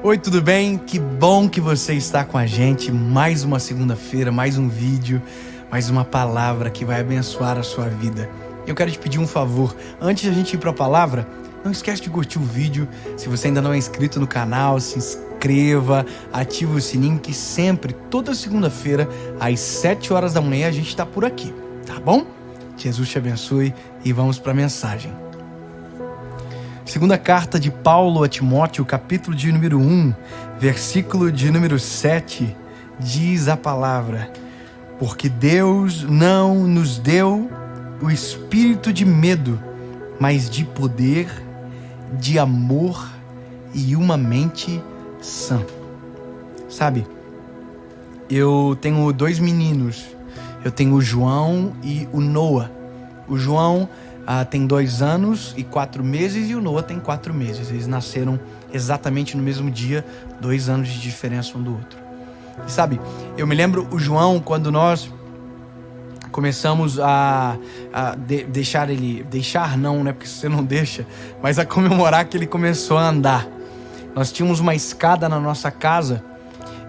Oi, tudo bem? Que bom que você está com a gente. Mais uma segunda-feira, mais um vídeo, mais uma palavra que vai abençoar a sua vida. Eu quero te pedir um favor. Antes de a gente ir para a palavra, não esquece de curtir o vídeo. Se você ainda não é inscrito no canal, se inscreva, ative o sininho que sempre, toda segunda-feira, às 7 horas da manhã, a gente está por aqui, tá bom? Jesus te abençoe e vamos para a mensagem. Segunda carta de Paulo a Timóteo, capítulo de número 1, versículo de número 7, diz a palavra: porque Deus não nos deu o espírito de medo, mas de poder, de amor e uma mente sã. Sabe, eu tenho dois meninos, eu tenho o João e o Noah. O João tem 2 anos e 4 meses e o Noah tem 4 meses. Eles nasceram exatamente no mesmo dia, 2 anos de diferença um do outro. E sabe, eu me lembro o João, quando nós começamos deixar não, né, porque você não deixa, mas a comemorar que ele começou a andar. Nós tínhamos uma escada na nossa casa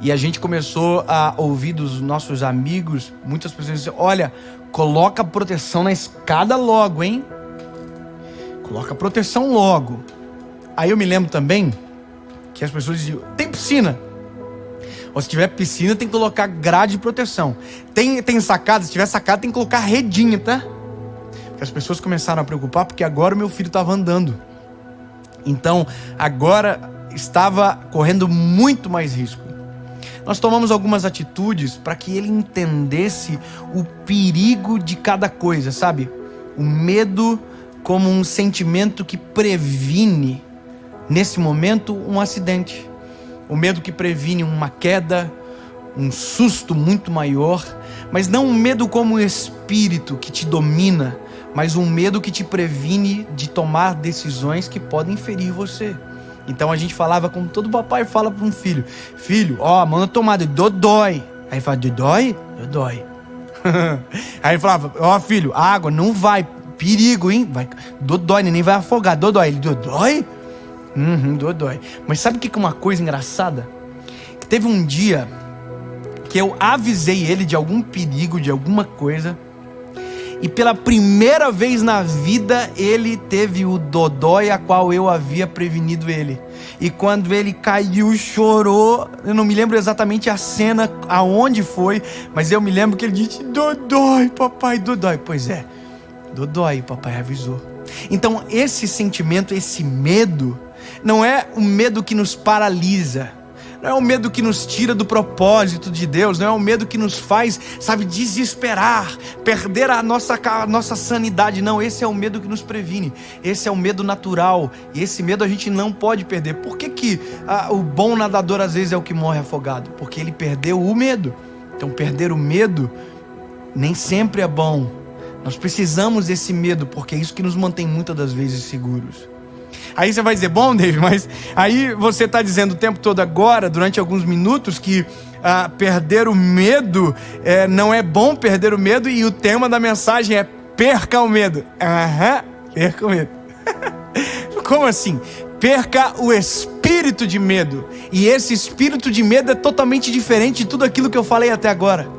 e a gente começou a ouvir dos nossos amigos, muitas pessoas diziam: olha, coloca proteção na escada logo, hein? Coloca proteção logo. Aí eu me lembro também que as pessoas diziam: tem piscina? Ou se tiver piscina, tem que colocar grade de proteção. Tem sacada? Se tiver sacada, tem que colocar redinha, tá? Porque as pessoas começaram a preocupar, porque agora o meu filho estava andando. Então, agora estava correndo muito mais risco. Nós tomamos algumas atitudes para que ele entendesse o perigo de cada coisa, sabe? O medo como um sentimento que previne, nesse momento, um acidente. O medo que previne uma queda, um susto muito maior, mas não um medo como um espírito que te domina, mas um medo que te previne de tomar decisões que podem ferir você. Então a gente falava como todo papai fala para um filho: filho, ó, manda tomada, dodói. Aí fala: dodói? Dodói. Aí ele falava: ó, filho, água, não vai, perigo, hein? Vai, dodói, nem vai afogar, dodói. Ele: dodói? Dodói. Mas sabe o que é uma coisa engraçada? Que teve um dia que eu avisei ele de algum perigo, de alguma coisa, e pela primeira vez na vida ele teve o dodói a qual eu havia prevenido ele. E quando ele caiu, chorou. Eu não me lembro exatamente a cena, aonde foi, mas eu me lembro que ele disse: dodói, papai, dodói. Pois é, dodói, papai avisou. Então esse sentimento, esse medo, não é um medo que nos paralisa, não é um medo que nos tira do propósito de Deus, não é um medo que nos faz, sabe, desesperar, perder a nossa sanidade. Não, esse é o medo que nos previne, esse é o medo natural, e esse medo a gente não pode perder. Por que o bom nadador às vezes é o que morre afogado? Porque ele perdeu o medo. Então perder o medo nem sempre é bom. Nós precisamos desse medo, porque é isso que nos mantém muitas das vezes seguros. Aí você vai dizer: bom, David, mas aí você está dizendo o tempo todo agora, durante alguns minutos, que perder o medo não é bom perder o medo, e o tema da mensagem é perca o medo. Perca o medo. Como assim? Perca o espírito de medo. E esse espírito de medo é totalmente diferente de tudo aquilo que eu falei até agora.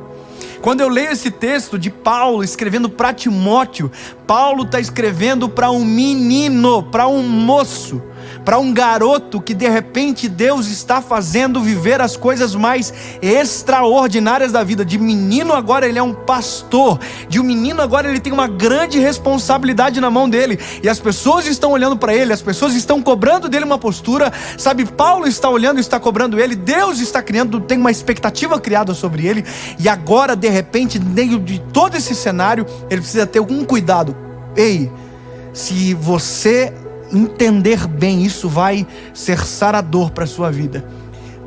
Quando eu leio esse texto de Paulo escrevendo para Timóteo, Paulo está escrevendo para um menino, para um moço, para um garoto que de repente Deus está fazendo viver as coisas mais extraordinárias da vida. De menino agora ele é um pastor, de um menino agora ele tem uma grande responsabilidade na mão dele, e as pessoas estão olhando para ele, as pessoas estão cobrando dele uma postura, sabe? Paulo está olhando e está cobrando ele, Deus está criando, tem uma expectativa criada sobre ele, e agora de repente, no meio de todo esse cenário, ele precisa ter algum cuidado. Ei, se você entender bem, isso vai ser sarador para a sua vida.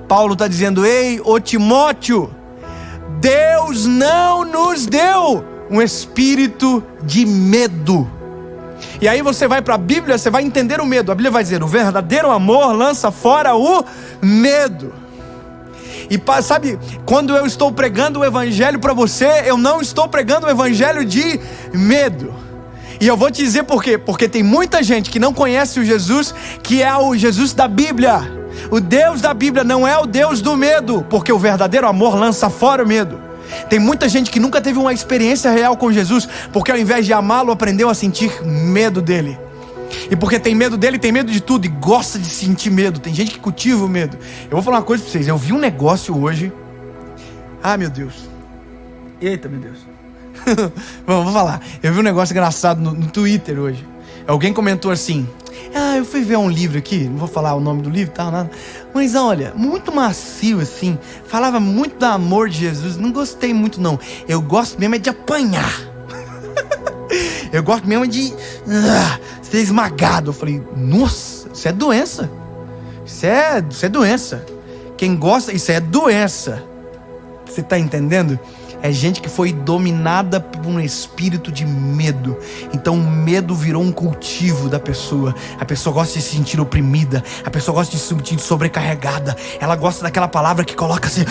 Paulo está dizendo: ei, ô Timóteo, Deus não nos deu um espírito de medo. E aí você vai para a Bíblia, você vai entender o medo. A Bíblia vai dizer: o verdadeiro amor lança fora o medo. E sabe, quando eu estou pregando o evangelho para você, eu não estou pregando o evangelho de medo. E eu vou te dizer por quê. Porque tem muita gente que não conhece o Jesus, que é o Jesus da Bíblia. O Deus da Bíblia não é o Deus do medo, porque o verdadeiro amor lança fora o medo. Tem muita gente que nunca teve uma experiência real com Jesus, porque ao invés de amá-lo, aprendeu a sentir medo dele. E porque tem medo dele, tem medo de tudo e gosta de sentir medo. Tem gente que cultiva o medo. Eu vou falar uma coisa pra vocês. Eu vi um negócio hoje. Ah, meu Deus. Eita, meu Deus. Vou falar. Eu vi um negócio engraçado no Twitter hoje. Alguém comentou assim: eu fui ver um livro aqui, não vou falar o nome do livro e tal, nada. Mas olha, muito macio assim. Falava muito do amor de Jesus. Não gostei muito não. Eu gosto mesmo é de apanhar. Eu gosto mesmo de ser esmagado. Eu falei, nossa, isso é doença. Isso é doença. Quem gosta, isso é doença. Você tá entendendo? É gente que foi dominada por um espírito de medo. Então o medo virou um cultivo da pessoa. A pessoa gosta de se sentir oprimida. A pessoa gosta de se sentir sobrecarregada. Ela gosta daquela palavra que coloca assim: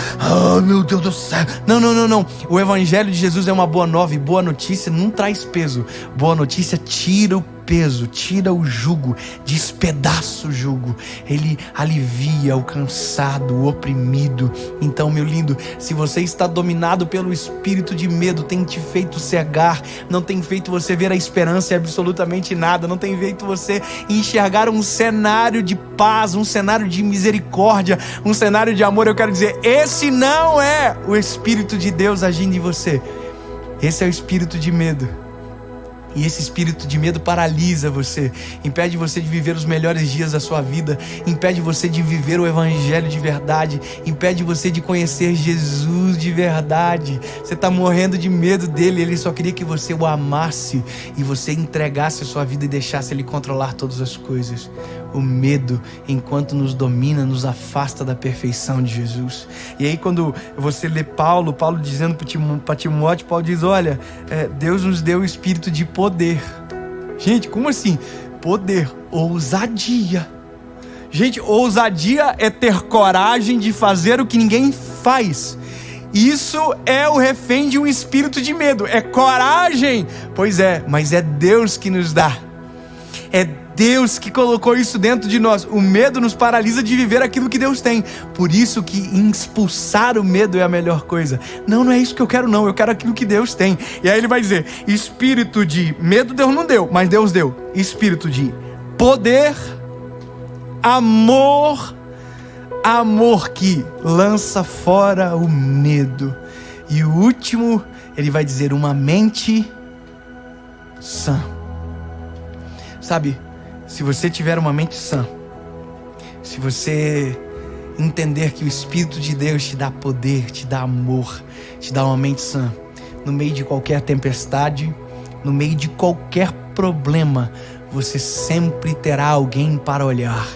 meu Deus do céu. Não. O evangelho de Jesus é uma boa nova. E boa notícia não traz peso. Boa notícia tira o peso, tira o jugo, despedaça o jugo. Ele alivia o cansado, o oprimido. Então, meu lindo, se você está dominado pelo espírito de medo, tem te feito cegar, não tem feito você ver a esperança em absolutamente nada, não tem feito você enxergar um cenário de paz, um cenário de misericórdia, um cenário de amor, eu quero dizer, esse não é o espírito de Deus agindo em você. Esse é o espírito de medo. E esse espírito de medo paralisa você, impede você de viver os melhores dias da sua vida, impede você de viver o evangelho de verdade, impede você de conhecer Jesus de verdade. Você está morrendo de medo dele. Ele só queria que você o amasse e você entregasse a sua vida e deixasse ele controlar todas as coisas. O medo, enquanto nos domina, nos afasta da perfeição de Jesus. E aí quando você lê Paulo dizendo para Timóteo, Paulo diz, olha, Deus nos deu o espírito de poder. Gente, como assim? Poder, ousadia. Gente, ousadia é ter coragem de fazer o que ninguém faz. Isso é o refém de um espírito de medo. É coragem. Pois é, mas é Deus que nos dá. É Deus que colocou isso dentro de nós. O medo nos paralisa de viver aquilo que Deus tem. Por isso que expulsar o medo é a melhor coisa. Não é isso que eu quero não. Eu quero aquilo que Deus tem. E aí ele vai dizer, espírito de medo Deus não deu, mas Deus deu. Espírito de poder, amor que lança fora o medo. E o último, ele vai dizer, uma mente sã. Sabe, se você tiver uma mente sã, se você entender que o Espírito de Deus te dá poder, te dá amor, te dá uma mente sã, no meio de qualquer tempestade, no meio de qualquer problema, você sempre terá alguém para olhar,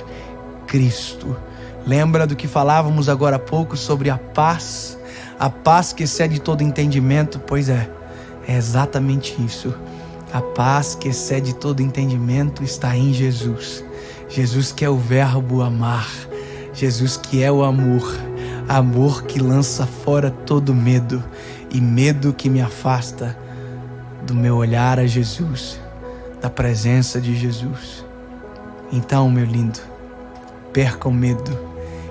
Cristo. Lembra do que falávamos agora há pouco sobre a paz que excede todo entendimento? Pois é exatamente isso. A paz que excede todo entendimento está em Jesus. Jesus que é o verbo amar. Jesus que é o amor. Amor que lança fora todo medo. E medo que me afasta do meu olhar a Jesus, da presença de Jesus. Então, meu lindo, perca o medo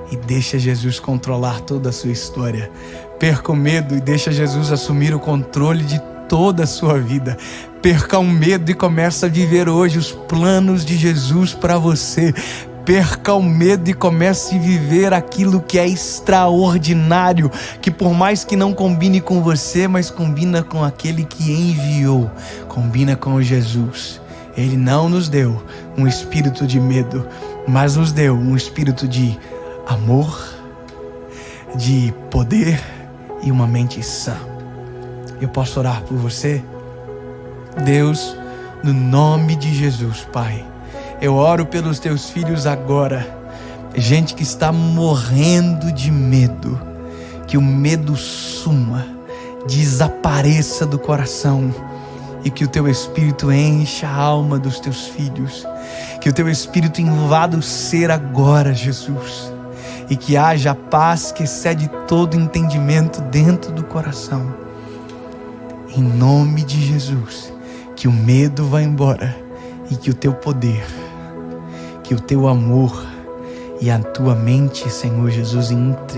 e deixa Jesus controlar toda a sua história. Perca o medo e deixa Jesus assumir o controle de toda a sua vida. Perca o medo e começa a viver hoje os planos de Jesus para você. Perca o medo e comece a viver aquilo que é extraordinário, que por mais que não combine com você, mas combina com aquele que enviou, combina com Jesus. Ele não nos deu um espírito de medo, mas nos deu um espírito de amor, de poder e uma mente sã. Eu posso orar por você? Deus, no nome de Jesus, Pai, eu oro pelos teus filhos agora, gente que está morrendo de medo, que o medo suma, desapareça do coração e que o teu Espírito encha a alma dos teus filhos, que o teu Espírito invada o ser agora, Jesus, e que haja a paz que excede todo entendimento dentro do coração. Em nome de Jesus, que o medo vá embora e que o teu poder, que o teu amor e a tua mente, Senhor Jesus,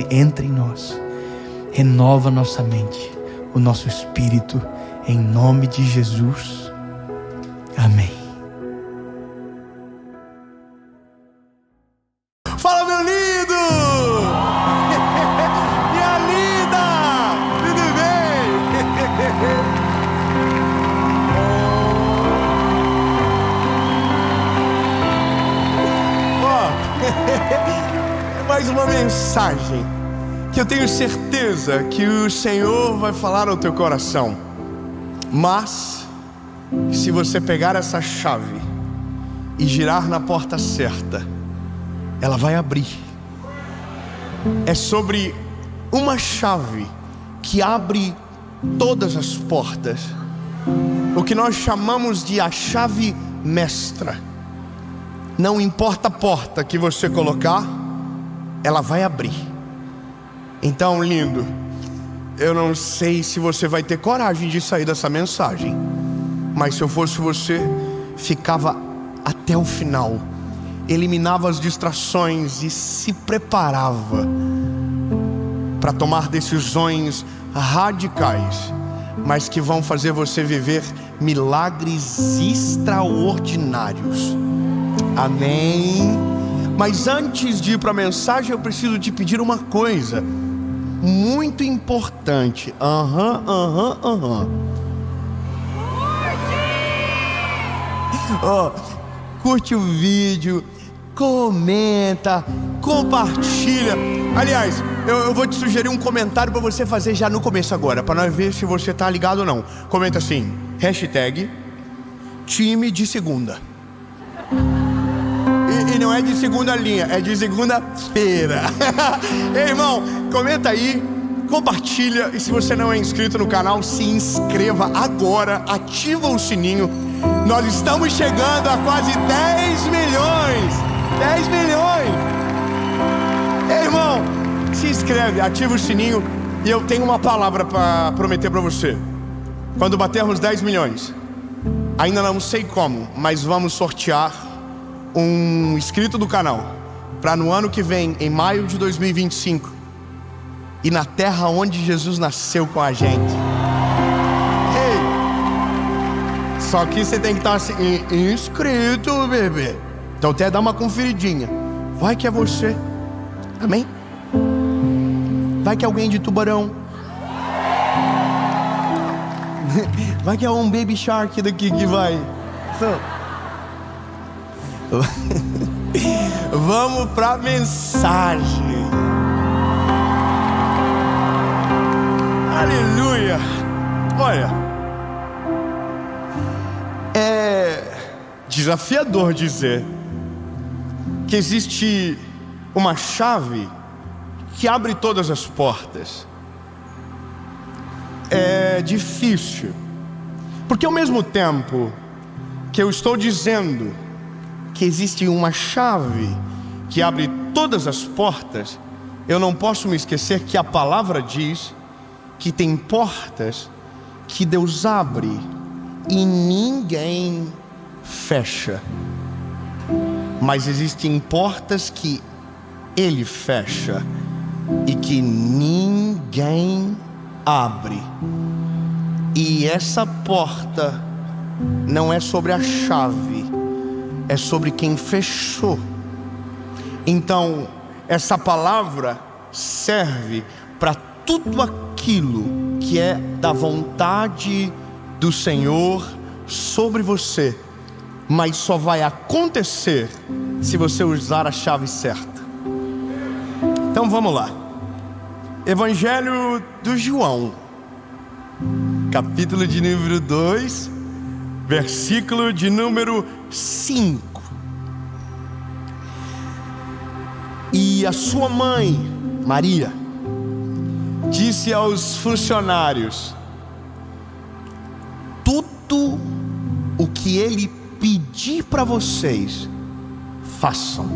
entre em nós. Renova nossa mente, o nosso espírito, em nome de Jesus. Amém. Fala, meu lindo! Minha linda! Tudo bem? Mais uma mensagem que eu tenho certeza que o Senhor vai falar ao teu coração. Mas se você pegar essa chave e girar na porta certa, ela vai abrir. É sobre uma chave que abre todas as portas, o que nós chamamos de a chave mestra. Não importa a porta que você colocar, ela vai abrir. Então, lindo, eu não sei se você vai ter coragem de sair dessa mensagem, mas se eu fosse você, ficava até o final, eliminava as distrações e se preparava para tomar decisões radicais, mas que vão fazer você viver milagres extraordinários. Amém? Mas antes de ir para a mensagem, eu preciso te pedir uma coisa muito importante. Curte o vídeo, comenta, compartilha. Aliás, eu vou te sugerir um comentário para você fazer já no começo agora, para nós ver se você tá ligado ou não. Comenta assim: hashtag time de segunda. E não é de segunda linha, é de segunda-feira. Ei, irmão, comenta aí, compartilha. E se você não é inscrito no canal, se inscreva agora, ativa o sininho. Nós estamos chegando a quase 10 milhões. 10 milhões. Ei, irmão, se inscreve, ativa o sininho. E eu tenho uma palavra para prometer para você. Quando batermos 10 milhões, ainda não sei como, mas vamos sortear um inscrito do canal para no ano que vem, em maio de 2025, e na terra onde Jesus nasceu com a gente. Ei, só que você tem que estar inscrito, bebê. Então até dá uma conferidinha. Vai que é você. Amém? Vai que é alguém de Tubarão. Vai que é um Baby Shark daqui que vai. Vamos pra mensagem. Aleluia. Olha, é desafiador dizer que existe uma chave que abre todas as portas. É difícil, porque ao mesmo tempo que eu estou dizendo que existe uma chave que abre todas as portas, eu não posso me esquecer que a palavra diz que tem portas que Deus abre e ninguém fecha, mas existem portas que Ele fecha e que ninguém abre. E essa porta não é sobre a chave, é sobre quem fechou. Então, essa palavra serve para tudo aquilo que é da vontade do Senhor sobre você, mas só vai acontecer se você usar a chave certa. Então vamos lá. Evangelho do João, capítulo de número 2, versículo de número 5. E a sua mãe, Maria, disse aos funcionários: tudo o que ele pedir para vocês, façam.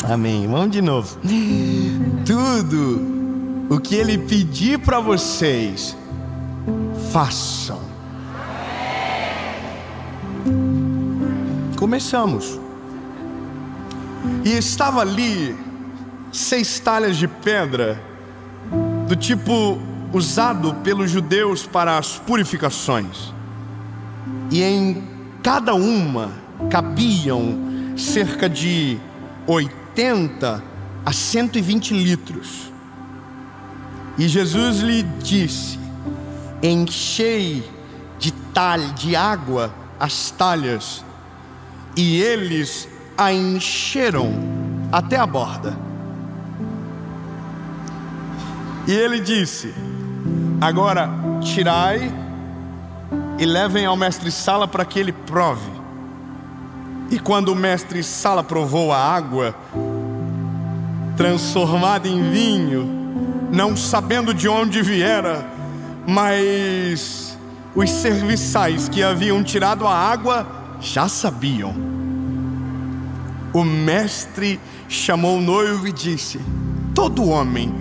Amém. Vamos de novo. Tudo o que ele pedir para vocês, façam. Começamos. E estava ali 6 talhas de pedra, do tipo usado pelos judeus para as purificações. E em cada uma cabiam cerca de 80 a 120 litros. E Jesus lhe disse: enchei de água as talhas. E eles a encheram até a borda. E ele disse: agora tirai e levem ao mestre-sala para que ele prove. E quando o mestre-sala provou a água transformada em vinho, não sabendo de onde viera, mas os serviçais que haviam tirado a água já sabiam. O mestre chamou o noivo e disse: todo homem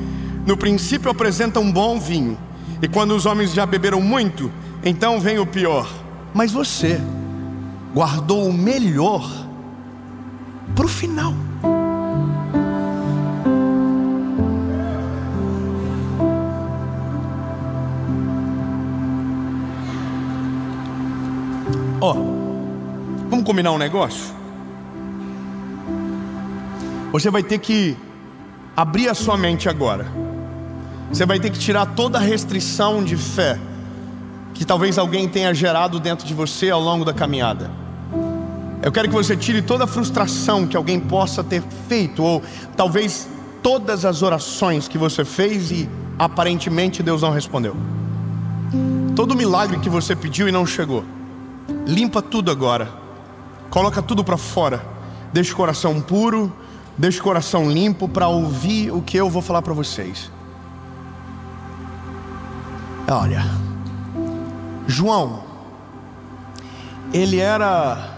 no princípio apresenta um bom vinho, e quando os homens já beberam muito, então vem o pior. Mas você guardou o melhor para o final. Vamos combinar um negócio? Você vai ter que abrir a sua mente agora. Você vai ter que tirar toda a restrição de fé que talvez alguém tenha gerado dentro de você ao longo da caminhada. Eu quero que você tire toda a frustração que alguém possa ter feito, ou talvez todas as orações que você fez e aparentemente Deus não respondeu. Todo milagre que você pediu e não chegou. Limpa tudo agora. Coloca tudo para fora. Deixa o coração puro, deixa o coração limpo para ouvir o que eu vou falar para vocês. Olha, João, ele era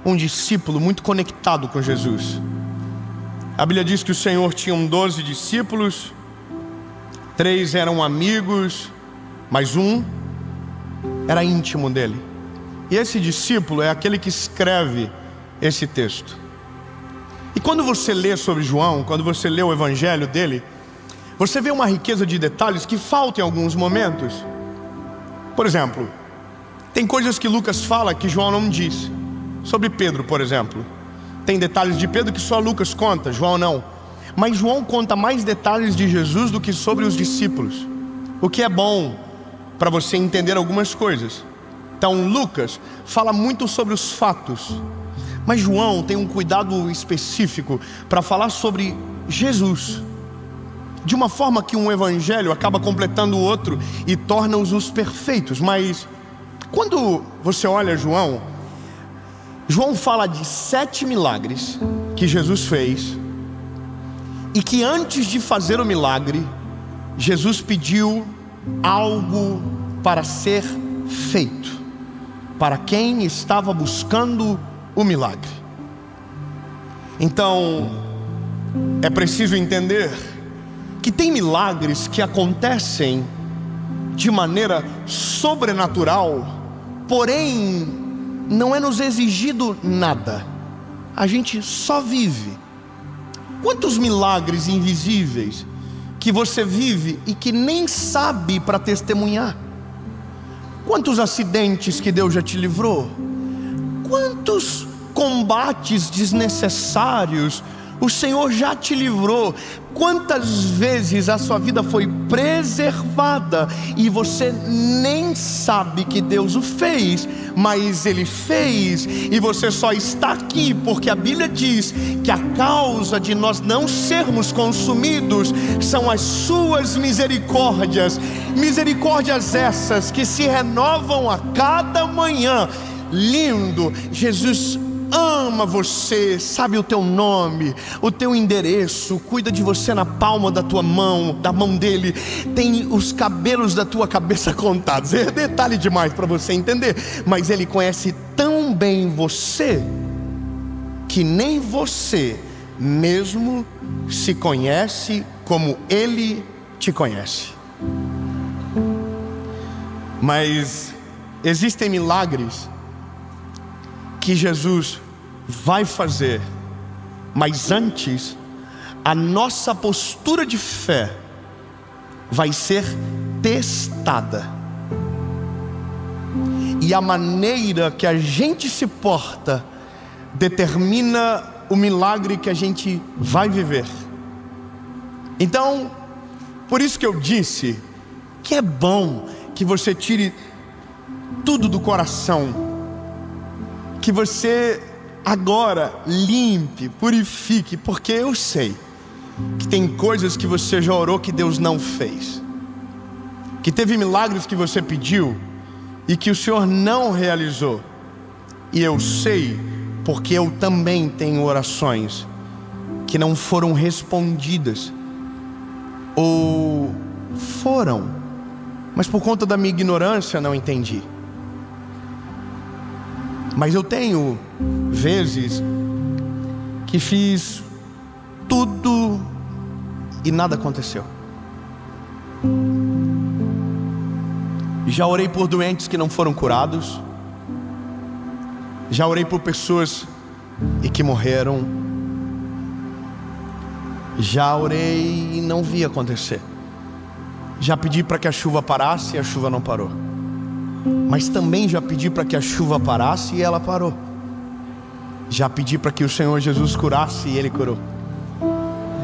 um discípulo muito conectado com Jesus. A Bíblia diz que o Senhor tinha 12 discípulos, 3 eram amigos, mas um era íntimo dele. E esse discípulo é aquele que escreve esse texto. E quando você lê sobre João, quando você lê o evangelho dele, você vê uma riqueza de detalhes que faltam em alguns momentos. Por exemplo, tem coisas que Lucas fala que João não diz. Sobre Pedro, por exemplo, tem detalhes de Pedro que só Lucas conta, João não. Mas João conta mais detalhes de Jesus do que sobre os discípulos, o que é bom para você entender algumas coisas. Então Lucas fala muito sobre os fatos, mas João tem um cuidado específico para falar sobre Jesus, de uma forma que um evangelho acaba completando o outro e torna-os os perfeitos. Mas quando você olha João fala de 7 milagres que Jesus fez, e que antes de fazer o milagre, Jesus pediu algo para ser feito para quem estava buscando o milagre. Então é preciso entender que tem milagres que acontecem de maneira sobrenatural, porém não é nos exigido nada, a gente só vive. Quantos milagres invisíveis que você vive e que nem sabe para testemunhar? Quantos acidentes que Deus já te livrou? Quantos combates desnecessários o Senhor já te livrou? Quantas vezes a sua vida foi preservada e você nem sabe que Deus o fez, mas Ele fez, e você só está aqui porque a Bíblia diz que a causa de nós não sermos consumidos são as suas misericórdias. Misericórdias essas que se renovam a cada manhã. Lindo, Jesus ama você, sabe o teu nome, o teu endereço, cuida de você na palma da tua mão, da mão dele, tem os cabelos da tua cabeça contados. É detalhe demais para você entender, mas ele conhece tão bem você que nem você mesmo se conhece como ele te conhece. Mas existem milagres que Jesus vai fazer Mas antes, a nossa postura de fé vai ser testada. E a maneira que a gente se porta determina o milagre que a gente vai viver. Então, por isso que eu disse que é bom que você tire tudo do coração, que você agora limpe, purifique, porque eu sei que tem coisas que você já orou que Deus não fez, que teve milagres que você pediu e que o Senhor não realizou. E eu sei, porque eu também tenho orações que não foram respondidas, ou foram, mas por conta da minha ignorância não entendi. Mas eu tenho vezes que fiz tudo e nada aconteceu. Já orei por doentes que não foram curados. Já orei por pessoas e que morreram. Já orei e não vi acontecer. Já pedi para que a chuva parasse e a chuva não parou. Mas também já pedi para que a chuva parasse e ela parou. Já pedi para que o Senhor Jesus curasse e Ele curou.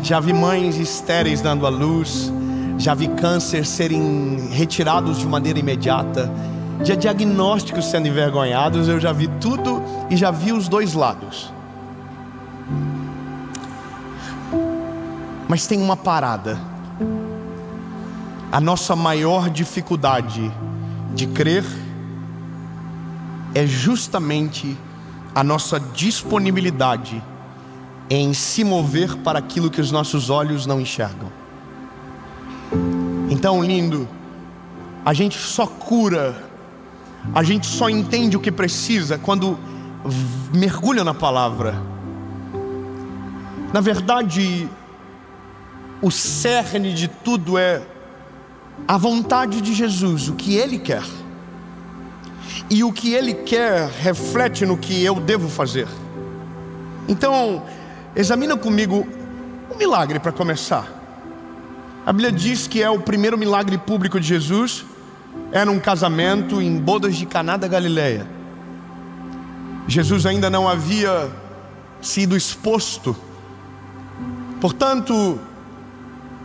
Já vi mães estéreis dando à luz. Já vi câncer serem retirados de maneira imediata. Já diagnósticos sendo envergonhados. Eu já vi tudo e já vi os dois lados. Mas tem uma parada. A nossa maior dificuldade de crer é justamente a nossa disponibilidade em se mover para aquilo que os nossos olhos não enxergam. Então, lindo, a gente só cura, a gente só entende o que precisa quando mergulha na palavra. Na verdade, o cerne de tudo é a vontade de Jesus, o que Ele quer. E o que Ele quer reflete no que eu devo fazer. Então, examina comigo um milagre para começar. A Bíblia diz que é o primeiro milagre público de Jesus. Era um casamento em bodas de Caná da Galileia. Jesus ainda não havia sido exposto. Portanto,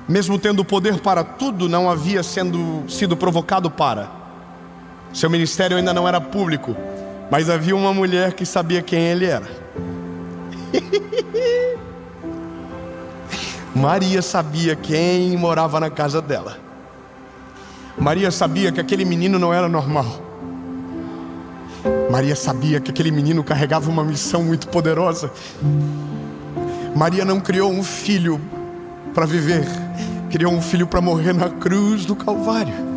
mesmo tendo poder para tudo, não havia sido provocado para. Seu ministério ainda não era público, mas havia uma mulher que sabia quem ele era. Maria sabia quem morava na casa dela. Maria sabia que aquele menino não era normal. Maria sabia que aquele menino carregava uma missão muito poderosa. Maria não criou um filho para viver, criou um filho para morrer na cruz do Calvário.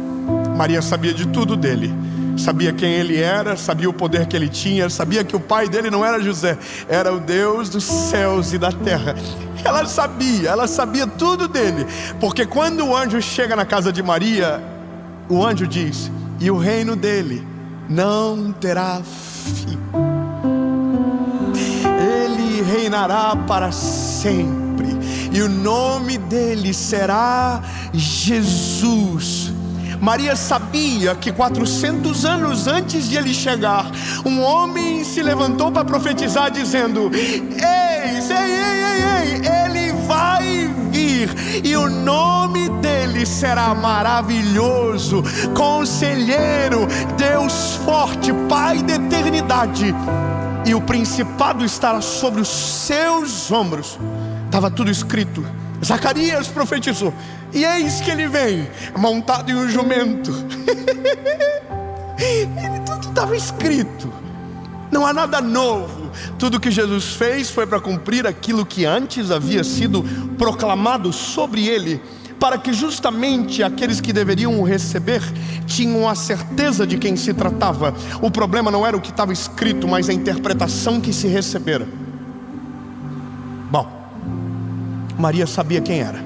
Maria sabia de tudo dele. Sabia quem ele era, sabia o poder que ele tinha, sabia que o pai dele não era José, era o Deus dos céus e da terra. Ela sabia tudo dele, porque quando o anjo chega na casa de Maria, o anjo diz: e o reino dele não terá fim. Ele reinará para sempre, e o nome dele será Jesus. Maria sabia que 400 anos antes de ele chegar, um homem se levantou para profetizar dizendo: ele vai vir, e o nome dele será maravilhoso, Conselheiro, Deus forte, Pai da eternidade, e o principado estará sobre os seus ombros. Estava tudo escrito. Zacarias profetizou: e eis que ele vem montado em um jumento. Tudo estava escrito. Não há nada novo. Tudo que Jesus fez foi para cumprir aquilo que antes havia sido proclamado sobre ele, para que justamente aqueles que deveriam o receber tinham a certeza de quem se tratava. O problema não era o que estava escrito, mas a interpretação que se recebera. Bom, Maria sabia quem era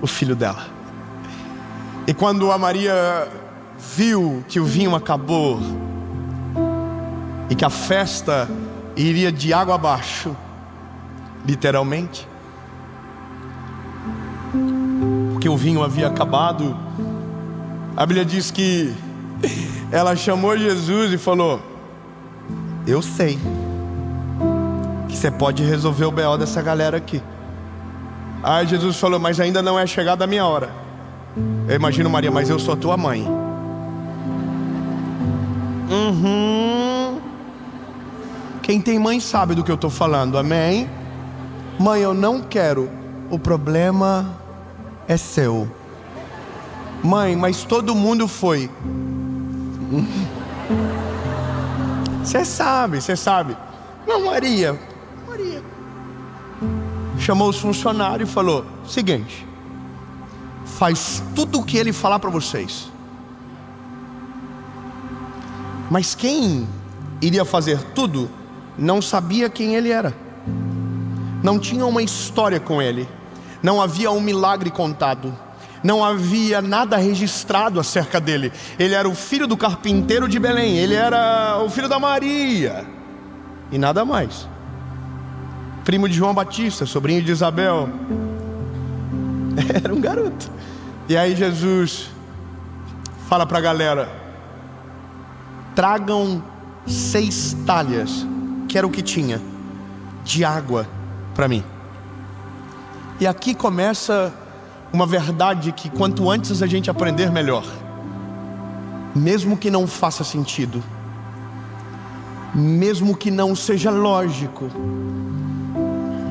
o filho dela. E quando a Maria viu que o vinho acabou e que a festa iria de água abaixo, literalmente, porque o vinho havia acabado. A Bíblia diz que ela chamou Jesus e falou: eu sei que você pode resolver o BO dessa galera aqui. Aí Jesus falou: mas ainda não é chegada a minha hora. Eu imagino Maria: mas eu sou tua mãe. Quem tem mãe sabe do que eu estou falando, amém? Mãe, eu não quero, o problema é seu. Mãe, mas todo mundo foi. Você sabe. Não, Maria. Chamou os funcionários e falou: seguinte, faz tudo o que ele falar para vocês. Mas quem iria fazer tudo não sabia quem ele era, não tinha uma história com ele, não havia um milagre contado, não havia nada registrado acerca dele. Ele era o filho do carpinteiro de Belém, ele era o filho da Maria e nada mais. Primo de João Batista, sobrinho de Isabel. Era um garoto. E aí Jesus fala para a galera: tragam 6 talhas, que era o que tinha, de água para mim. E aqui começa uma verdade que quanto antes a gente aprender, melhor. Mesmo que não faça sentido, mesmo que não seja lógico,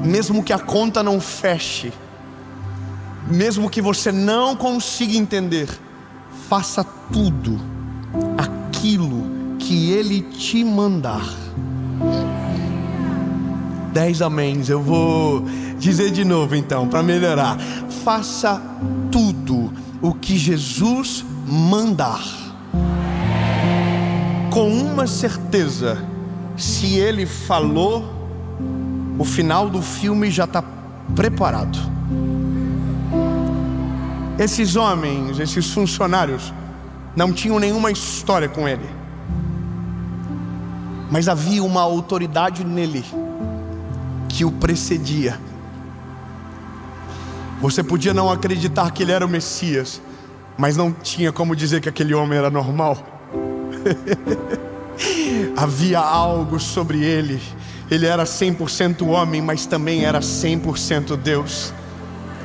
mesmo que a conta não feche, mesmo que você não consiga entender, faça tudo aquilo que Ele te mandar. 10 améns. Eu vou dizer de novo então, para melhorar. Faça tudo o que Jesus mandar, com uma certeza: se Ele falou, o final do filme já está preparado. Esses homens, esses funcionários, não tinham nenhuma história com Ele, mas havia uma autoridade nele que o precedia. Você podia não acreditar que ele era o Messias, mas não tinha como dizer que aquele homem era normal. Havia algo sobre ele. Ele era 100% homem, mas também era 100% Deus.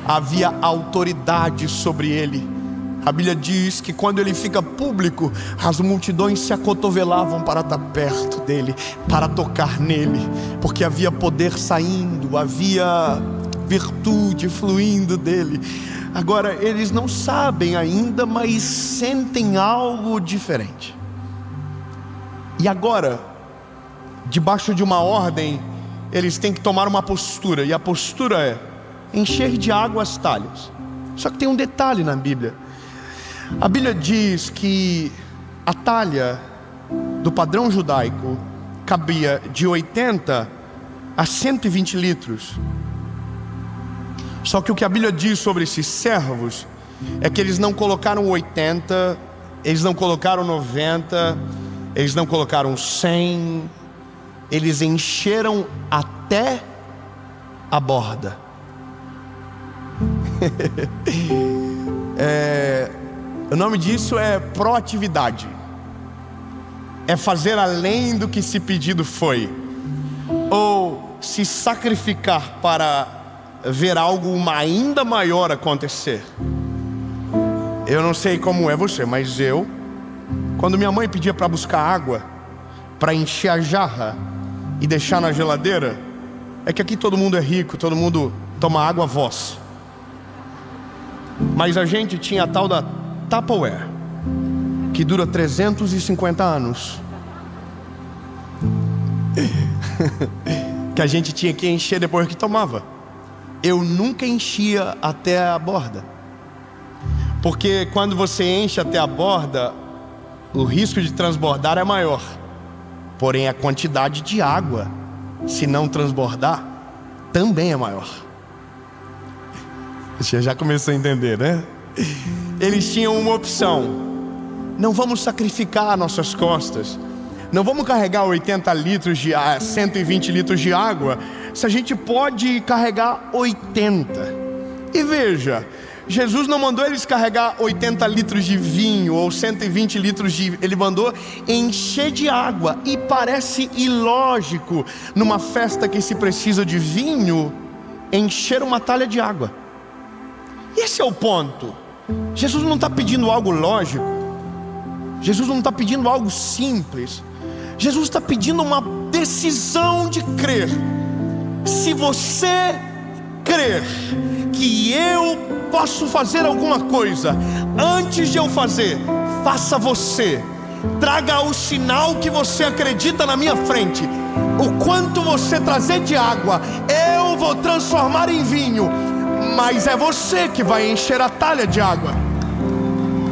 Havia autoridade sobre ele. A Bíblia diz que quando ele fica público, as multidões se acotovelavam para estar perto dele, para tocar nele, porque havia poder saindo, havia virtude fluindo dele. Agora eles não sabem ainda, mas sentem algo diferente. E agora, debaixo de uma ordem, eles têm que tomar uma postura, e a postura é encher de água as talhas. Só que tem um detalhe na Bíblia. A Bíblia diz que a talha do padrão judaico cabia de 80 a 120 litros. Só que o que a Bíblia diz sobre esses servos é que eles não colocaram 80, eles não colocaram 90, eles não colocaram 100, eles encheram até a borda. O nome disso é proatividade. É fazer além do que se pedido foi, ou se sacrificar para ver algo ainda maior acontecer. Eu não sei como é você, mas quando minha mãe pedia para buscar água, para encher a jarra e deixar na geladeira, é que aqui todo mundo é rico, todo mundo toma água a voz. Mas a gente tinha a tal da Tupperware, que dura 350 anos, que a gente tinha que encher depois que tomava. Eu nunca enchia até a borda, porque quando você enche até a borda, o risco de transbordar é maior. Porém a quantidade de água, se não transbordar, também é maior. Você já começou a entender, né? Eles tinham uma opção: não vamos sacrificar nossas costas, não vamos carregar 80 litros de 120 litros de água, se a gente pode carregar 80. E veja, Jesus não mandou eles carregar 80 litros de vinho ou 120 litros de... Ele mandou encher de água. E parece ilógico, numa festa que se precisa de vinho, encher uma talha de água. Esse é o ponto. Jesus não está pedindo algo lógico. Jesus não está pedindo algo simples. Jesus está pedindo uma decisão de crer. Se você crer que eu posso fazer alguma coisa, antes de eu fazer, faça você. Traga o sinal que você acredita na minha frente. O quanto você trazer de água, eu vou transformar em vinho. Mas é você que vai encher a talha de água.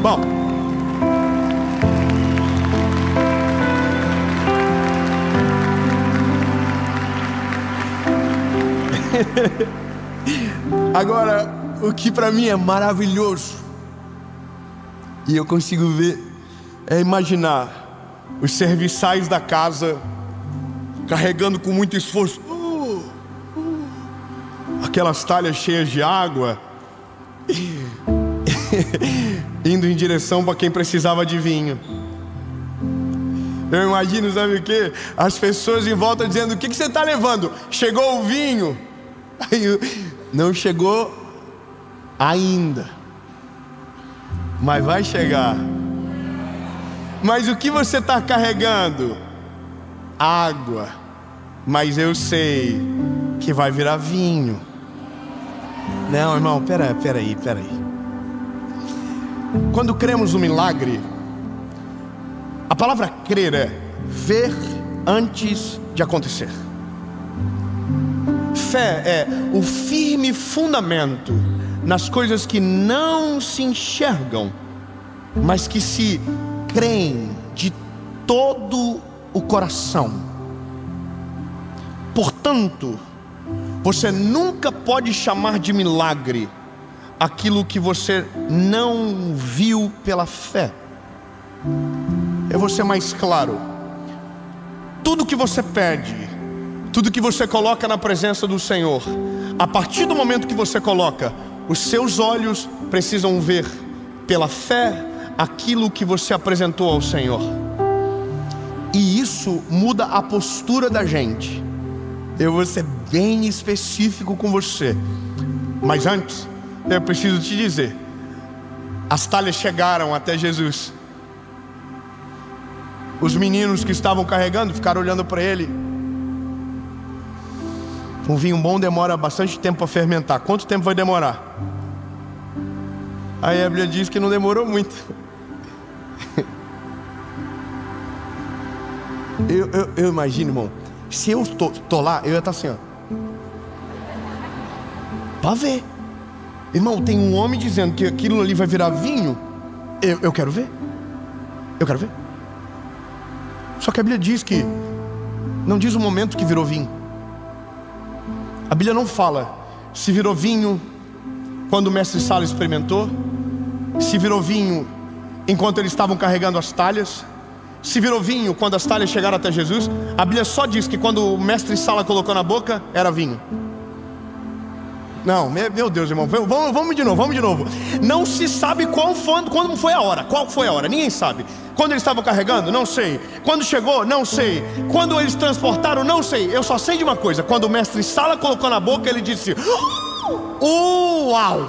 Bom, agora, o que para mim é maravilhoso, e eu consigo ver, é imaginar os serviçais da casa carregando com muito esforço aquelas talhas cheias de água, indo em direção para quem precisava de vinho. Eu imagino, sabe o que? As pessoas em volta dizendo: o que você está levando? Chegou o vinho. Aí, não chegou ainda, mas vai chegar. Mas o que você está carregando? Água. Mas eu sei que vai virar vinho. Não, irmão, peraí. Quando cremos no milagre, a palavra crer é ver antes de acontecer. Fé é o firme fundamento nas coisas que não se enxergam, mas que se creem de todo o coração. Portanto, você nunca pode chamar de milagre aquilo que você não viu pela fé. Eu vou ser mais claro. Tudo que você pede, tudo que você coloca na presença do Senhor, a partir do momento que você coloca, os seus olhos precisam ver pela fé aquilo que você apresentou ao Senhor. E isso muda a postura da gente. Eu vou ser bem específico com você, mas antes eu preciso te dizer: as talhas chegaram até Jesus. Os meninos que estavam carregando ficaram olhando para ele. Um vinho bom demora bastante tempo para fermentar. Quanto tempo vai demorar? Aí a Bíblia diz que não demorou muito. Eu imagino, irmão, se eu tô lá, eu ia estar assim, ó, para ver. Irmão, tem um homem dizendo que aquilo ali vai virar vinho. Eu quero ver. Eu quero ver. Só que a Bíblia diz que não diz o momento que virou vinho. A Bíblia não fala se virou vinho quando o mestre Sala experimentou, se virou vinho enquanto eles estavam carregando as talhas, se virou vinho quando as talhas chegaram até Jesus. A Bíblia só diz que quando o mestre Sala colocou na boca, era vinho. Não, meu Deus, irmão, vamos de novo. Não se sabe quando foi a hora. Qual foi a hora? Ninguém sabe. Quando eles estavam carregando? Não sei. Quando chegou? Não sei. Quando eles transportaram? Não sei. Eu só sei de uma coisa: quando o mestre Sala colocou na boca, ele disse: uau!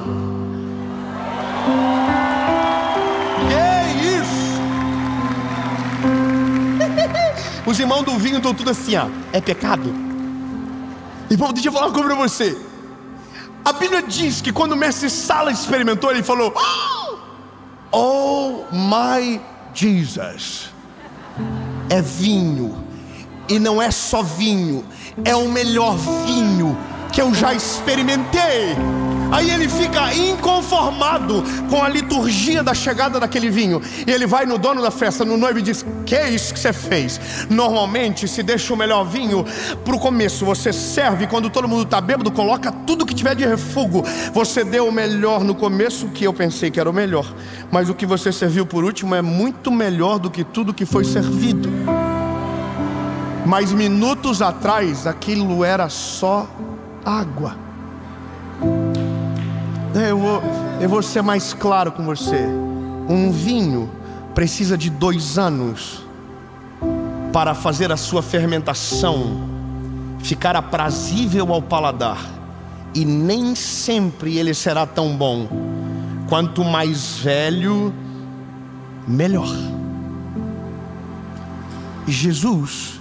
Que isso? Os irmãos do vinho estão tudo assim, ó. É pecado? Irmão, deixa eu falar uma coisa para você. A Bíblia diz que quando o mestre Sala experimentou, ele falou: oh my Jesus, é vinho. E não é só vinho, é o melhor vinho que eu já experimentei. Aí ele fica inconformado com a liturgia da chegada daquele vinho. E ele vai no dono da festa, no noivo, e diz: que é isso que você fez? Normalmente se deixa o melhor vinho pro começo. Você serve quando todo mundo tá bêbado, coloca tudo que tiver de refúgio. Você deu o melhor no começo, que eu pensei que era o melhor, mas o que você serviu por último é muito melhor do que tudo que foi servido. mas minutos atrás aquilo era só água. Eu vou ser mais claro com você. Um vinho precisa de 2 anos para fazer a sua fermentação ficar aprazível ao paladar, e nem sempre ele será tão bom. Quanto mais velho, melhor. Jesus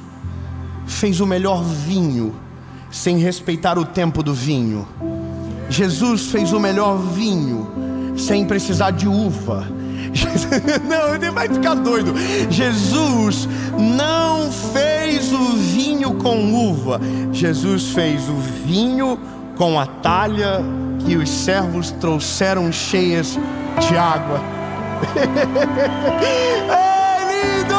fez o melhor vinho sem respeitar o tempo do vinho. Jesus fez o melhor vinho sem precisar de uva. Não, ele vai ficar doido. Jesus não fez o vinho com uva. Jesus fez o vinho com a talha que os servos trouxeram cheias de água. É lindo!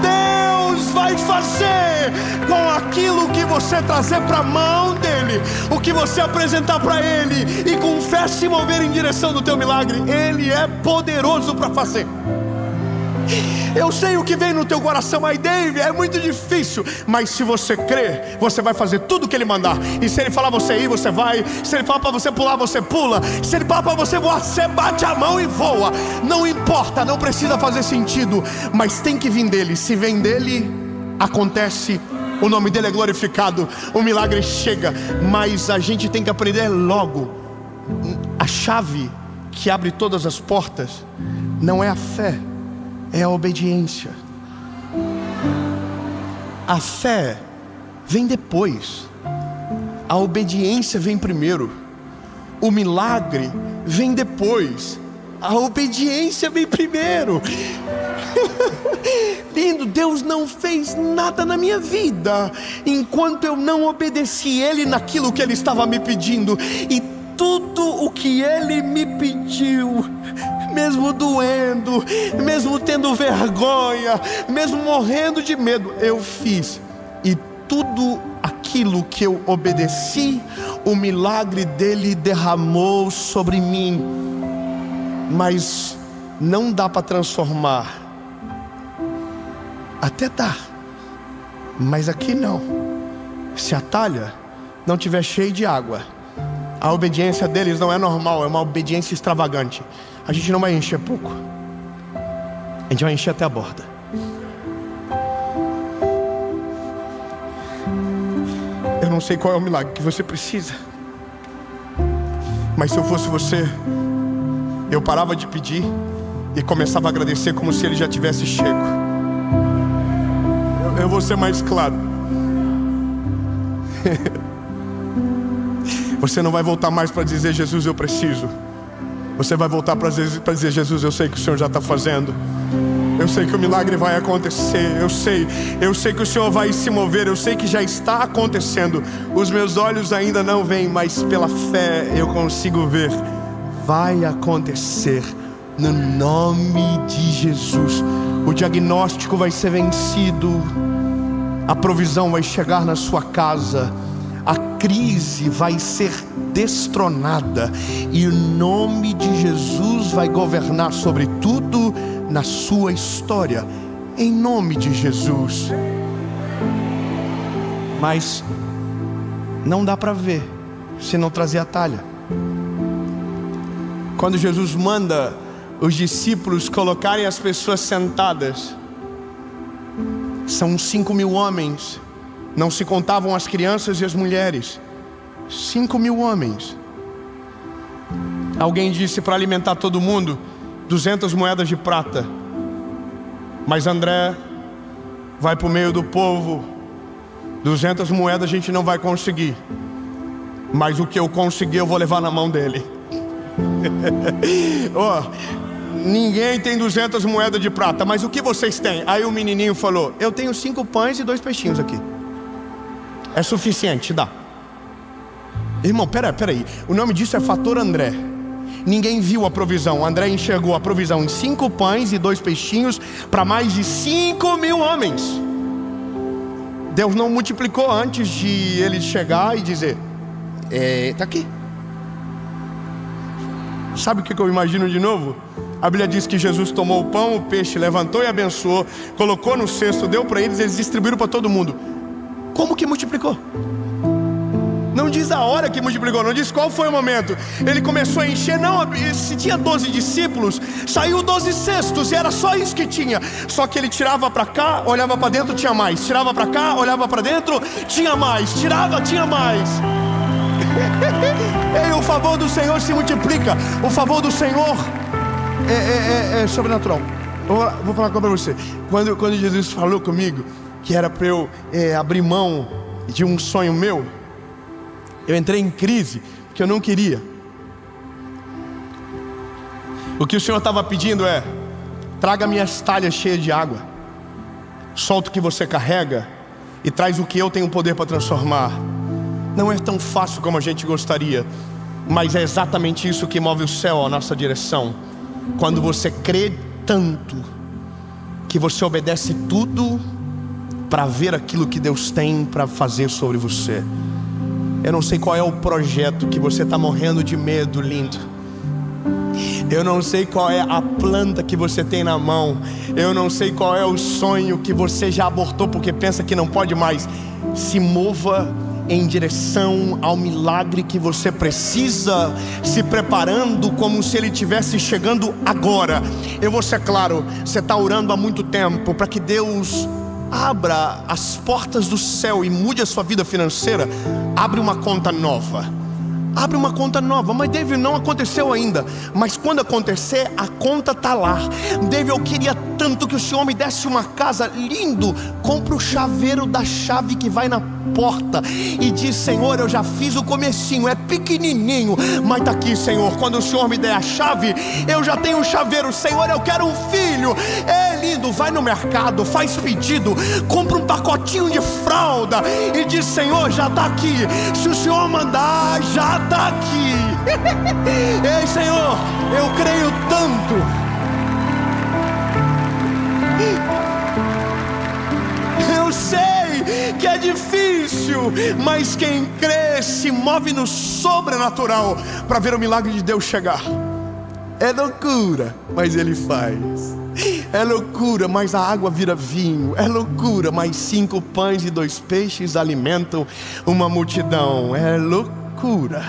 Deus vai fazer com aquilo que você trazer para a mão dele, o que você apresentar para ele, e com fé se mover em direção do teu milagre. Ele é poderoso para fazer. Eu sei o que vem no teu coração. Aí, Dave, é muito difícil. Mas se você crer, você vai fazer tudo o que ele mandar. E se ele falar você ir, você vai. Se ele falar para você pular, você pula. Se ele falar para você voar, você bate a mão e voa. Não importa, não precisa fazer sentido, mas tem que vir dele. Se vem dele, acontece. O nome dele é glorificado, o milagre chega. Mas a gente tem que aprender logo. A chave que abre todas as portas não é a fé, é a obediência. A fé vem depois, a obediência vem primeiro. O milagre vem depois, a obediência vem primeiro. Lindo, Deus não fez nada na minha vida enquanto eu não obedeci Ele naquilo que Ele estava me pedindo. E tudo o que Ele me pediu, mesmo doendo, mesmo tendo vergonha, mesmo morrendo de medo, eu fiz. E tudo aquilo que eu obedeci, o milagre dele derramou sobre mim. Mas não dá para transformar. Até dá, mas aqui não. Se a talha não tiver cheia de água, a obediência deles não é normal, é uma obediência extravagante. A gente não vai encher pouco, a gente vai encher até a borda. Eu não sei qual é o milagre que você precisa, mas se eu fosse você, eu parava de pedir e começava a agradecer como se ele já tivesse chego. Eu vou ser mais claro. Você não vai voltar mais para dizer: Jesus, eu preciso. Você vai voltar para dizer: Jesus, eu sei que o Senhor já está fazendo. Eu sei que o milagre vai acontecer. Eu sei que o Senhor vai se mover. Eu sei que já está acontecendo. Os meus olhos ainda não veem, mas pela fé eu consigo ver. Vai acontecer no nome de Jesus. O diagnóstico vai ser vencido. A provisão vai chegar na sua casa. A crise vai ser destronada. E o nome de Jesus vai governar sobre tudo na sua história. Em nome de Jesus. Mas não dá para ver se não trazer a talha. Quando Jesus manda os discípulos colocarem as pessoas sentadas, são 5.000 homens. Não se contavam as crianças e as mulheres. 5.000 homens. Alguém disse para alimentar todo mundo 200 moedas de prata. Mas André vai para o meio do povo. 200 moedas a gente não vai conseguir, mas o que eu conseguir eu vou levar na mão dele. Ninguém tem 200 moedas de prata, mas o que vocês têm? Aí o menininho falou: eu tenho 5 pães e 2 peixinhos aqui. É suficiente, dá. Irmão, peraí. O nome disso é fator André. Ninguém viu a provisão. André enxergou a provisão em 5 pães e 2 peixinhos para mais de 5.000 homens. Deus não multiplicou antes de ele chegar e dizer: tá aqui. Sabe o que eu imagino de novo? A Bíblia diz que Jesus tomou o pão, o peixe, levantou e abençoou, colocou no cesto, deu para eles, eles distribuíram para todo mundo. Como que multiplicou? Não diz a hora que multiplicou, não diz qual foi o momento. Ele começou a encher, não, se tinha 12 discípulos, saiu 12 cestos e era só isso que tinha. Só que ele tirava para cá, olhava para dentro, tinha mais. Tirava para cá, olhava para dentro, tinha mais. Tirava, tinha mais. E o favor do Senhor se multiplica. O favor do Senhor é sobrenatural. Vou falar para você. Quando Jesus falou comigo que era para eu abrir mão de um sonho meu, eu entrei em crise, porque eu não queria. O que o Senhor estava pedindo é: traga minhas talhas cheias de água, solta o que você carrega e traz o que eu tenho poder para transformar. Não é tão fácil como a gente gostaria, mas é exatamente isso que move o céu à nossa direção. Quando você crê tanto que você obedece tudo para ver aquilo que Deus tem para fazer sobre você. Eu não sei qual é o projeto que você está morrendo de medo, lindo. Eu não sei qual é a planta que você tem na mão. Eu não sei qual é o sonho que você já abortou porque pensa que não pode mais. Se mova em direção ao milagre que você precisa, se preparando como se ele estivesse chegando agora. Eu vou ser claro, você está orando há muito tempo para que Deus abra as portas do céu e mude a sua vida financeira. Abre uma conta nova. Abre uma conta nova. Mas David, não aconteceu ainda. Mas quando acontecer, a conta está lá. David, eu queria tanto que o Senhor me desse uma casa. Lindo. Compra o chaveiro da chave que vai na porta e diz: Senhor, eu já fiz o comecinho, é pequenininho, mas está aqui, Senhor. Quando o Senhor me der a chave, eu já tenho o chaveiro. Senhor, eu quero um filho. É lindo. Vai no mercado, faz pedido, compra um pacotinho de fralda e diz: Senhor, já está aqui. Se o Senhor mandar, já está aqui. Ei, Senhor, eu creio tanto. Eu sei que é difícil, mas quem crê se move no sobrenatural para ver o milagre de Deus chegar. É loucura, mas Ele faz. É loucura, mas a água vira vinho. É loucura, mas 5 pães e 2 peixes alimentam uma multidão. É loucura,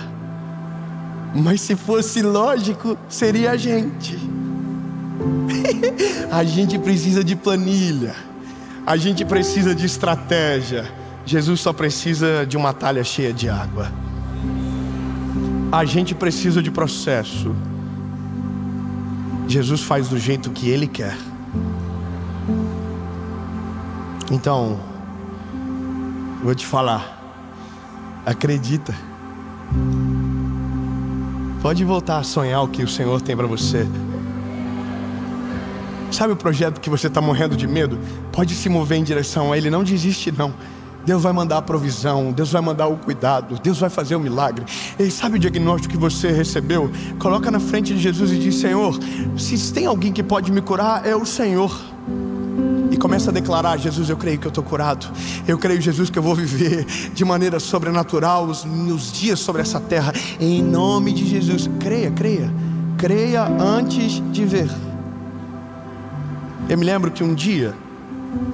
mas se fosse lógico, seria a gente. A gente precisa de planilha, a gente precisa de estratégia. Jesus só precisa de uma talha cheia de água. A gente precisa de processo. Jesus faz do jeito que Ele quer. Então, vou te falar, acredita. Pode voltar a sonhar o que o Senhor tem para você. Sabe o projeto que você está morrendo de medo? Pode se mover em direção a Ele, não desiste não. Deus vai mandar a provisão, Deus vai mandar o cuidado, Deus vai fazer o milagre. E sabe o diagnóstico que você recebeu? Coloca na frente de Jesus e diz: Senhor, se tem alguém que pode me curar, é o Senhor. E começa a declarar: Jesus, eu creio que eu estou curado. Eu creio, Jesus, que eu vou viver de maneira sobrenatural os meus dias sobre essa terra. Em nome de Jesus. Creia, creia. Creia antes de ver. Eu me lembro que um dia,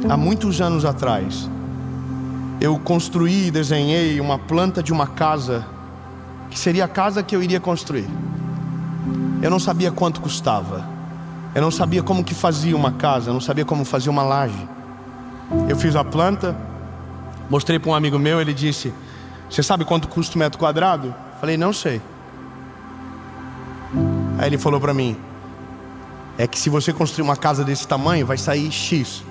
há muitos anos atrás, eu construí e desenhei uma planta de uma casa, que seria a casa que eu iria construir. Eu não sabia quanto custava. Eu não sabia como que fazia uma casa. Eu não sabia como fazia uma laje. Eu fiz a planta, mostrei para um amigo meu. Ele disse: você sabe quanto custa 1 metro quadrado? Falei: não sei. Aí ele falou para mim: é que se você construir uma casa desse tamanho, vai sair X.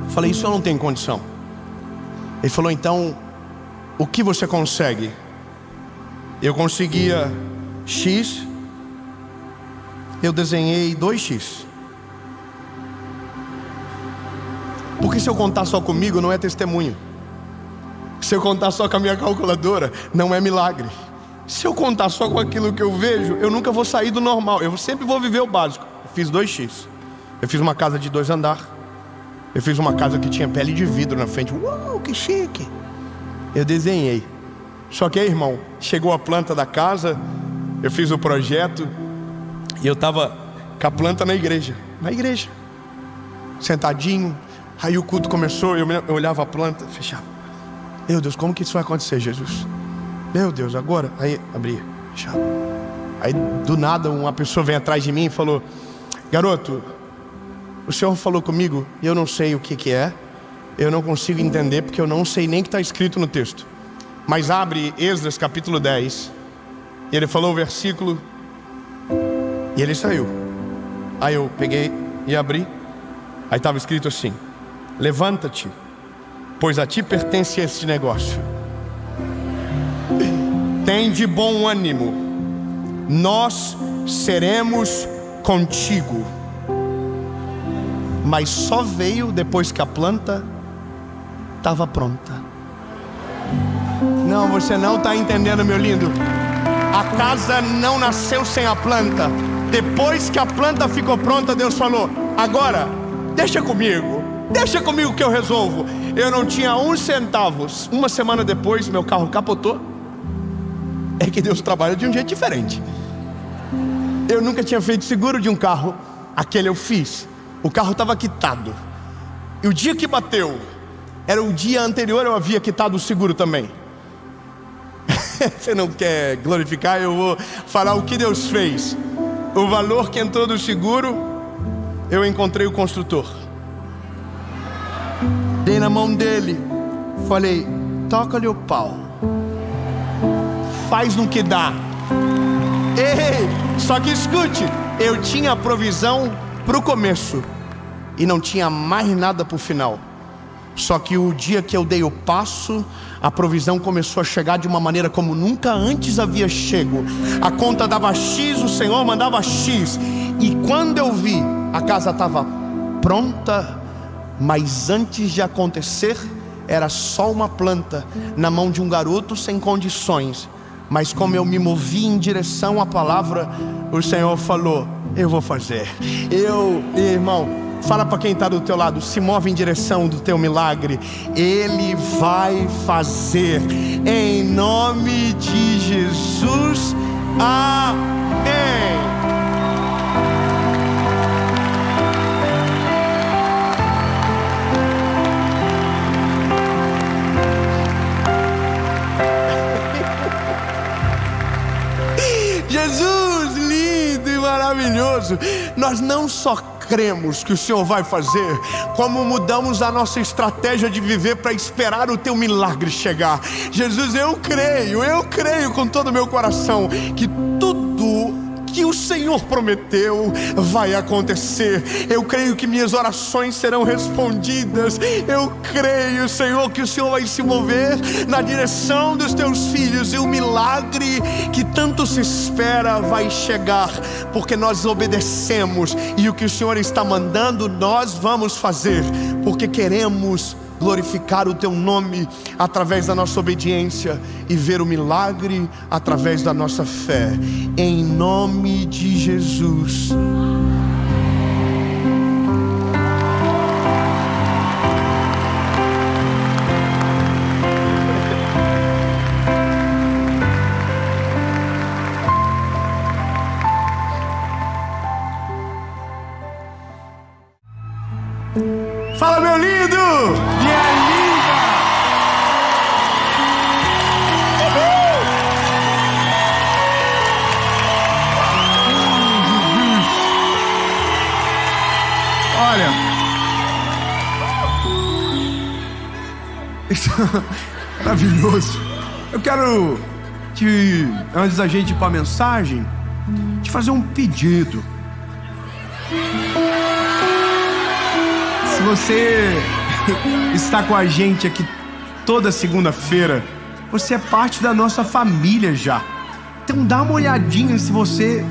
Falei: isso eu não tenho condição. Ele falou: então, o que você consegue? Eu conseguia X. Eu desenhei 2X. Porque se eu contar só comigo, não é testemunho. Se eu contar só com a minha calculadora, não é milagre. Se eu contar só com aquilo que eu vejo, eu nunca vou sair do normal. Eu sempre vou viver o básico. Eu fiz 2X. Eu fiz uma casa de 2 andares. Eu fiz uma casa que tinha pele de vidro na frente. Uau, que chique. Eu desenhei. Só que aí, irmão, chegou a planta da casa, eu fiz o projeto e eu estava com a planta na igreja, sentadinho. Aí o culto começou, eu olhava a planta, fechava. Meu Deus, como que isso vai acontecer, Jesus? Meu Deus, agora? Aí abria, fechava. Aí do nada uma pessoa vem atrás de mim e falou: garoto, o Senhor falou comigo e eu não sei o que é. Eu não consigo entender porque eu não sei nem o que está escrito no texto. Mas abre Esdras capítulo 10. E ele falou o versículo e ele saiu. Aí eu peguei e abri. Aí estava escrito assim: levanta-te, pois a ti pertence este negócio. Tem de bom ânimo, nós seremos contigo. Mas só veio depois que a planta estava pronta. Não, você não está entendendo, meu lindo. A casa não nasceu sem a planta. Depois que a planta ficou pronta, Deus falou: agora, deixa comigo que eu resolvo. Eu não tinha um centavo. Uma semana depois, meu carro capotou. É que Deus trabalha de um jeito diferente. Eu nunca tinha feito seguro de um carro. Aquele eu fiz. O carro estava quitado. E o dia que bateu, era o dia anterior, eu havia quitado o seguro também. Você não quer glorificar? Eu vou falar o que Deus fez. O valor que entrou do seguro, eu encontrei o construtor. Dei na mão dele. Falei: toca-lhe o pau. Faz no que dá. Ei, só que escute, eu tinha a provisão para o começo e não tinha mais nada para o final. Só que o dia que eu dei o passo, a provisão começou a chegar de uma maneira como nunca antes havia chego. A conta dava X, o Senhor mandava X. E quando eu vi, a casa estava pronta, mas antes de acontecer, era só uma planta na mão de um garoto sem condições. Mas como eu me movi em direção à palavra, o Senhor falou: eu vou fazer. Irmão, fala para quem está do teu lado: se move em direção do teu milagre. Ele vai fazer, em nome de Jesus. Amém. Jesus, lindo e maravilhoso. Nós não só cremos que o Senhor vai fazer, como mudamos a nossa estratégia de viver para esperar o teu milagre chegar. Jesus, eu creio com todo o meu coração que tudo que o Senhor prometeu vai acontecer. Eu creio que minhas orações serão respondidas. Eu creio, Senhor, que o Senhor vai se mover na direção dos teus filhos, e o milagre que tanto se espera vai chegar, porque nós obedecemos, e o que o Senhor está mandando nós vamos fazer, porque queremos glorificar o teu nome através da nossa obediência e ver o milagre através da nossa fé, em nome de Jesus. Fala, meu lindo! Minha linda! Olha, isso é maravilhoso. Eu quero antes da gente ir para a mensagem, te fazer um pedido. Se você está com a gente aqui toda segunda-feira, você é parte da nossa família já. Então dá uma olhadinha se você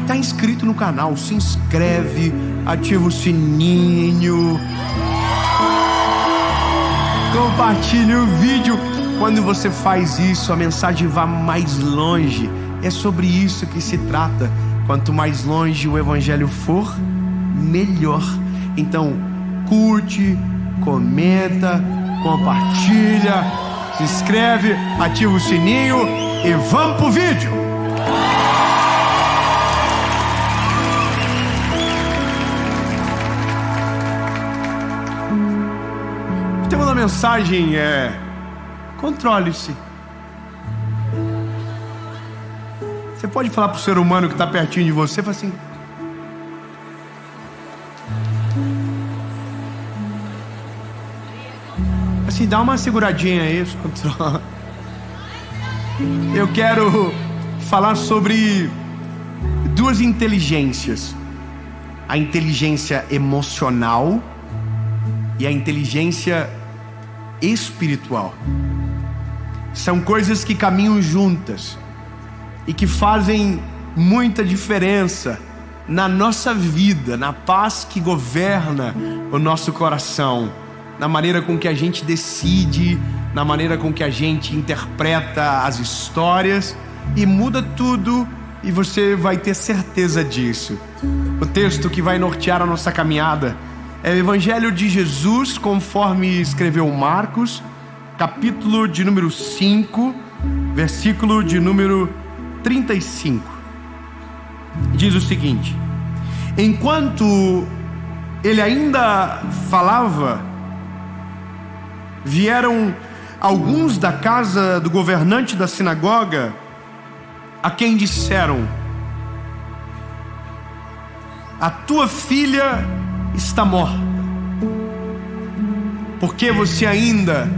está inscrito no canal. Se inscreve, ativa o sininho, compartilhe o vídeo. Quando você faz isso, a mensagem vai mais longe. É sobre isso que se trata. Quanto mais longe o evangelho for, melhor. Então, curte, comenta, compartilha, se inscreve, ativa o sininho e vamos pro vídeo! da mensagem é: controle-se. Você pode falar para o ser humano que está pertinho de você, fala assim, dá uma seguradinha aí, controla. Eu quero falar sobre duas inteligências: a inteligência emocional e a inteligência espiritual. São coisas que caminham juntas e que fazem muita diferença na nossa vida, na paz que governa o nosso coração, na maneira com que a gente decide, na maneira com que a gente interpreta as histórias, e muda tudo, e você vai ter certeza disso. O texto que vai nortear a nossa caminhada é o Evangelho de Jesus, conforme escreveu Marcos, capítulo de número 5, versículo de número 35. Diz o seguinte: enquanto ele ainda falava, vieram alguns da casa do governante da sinagoga, a quem disseram: a tua filha está morta, por que você ainda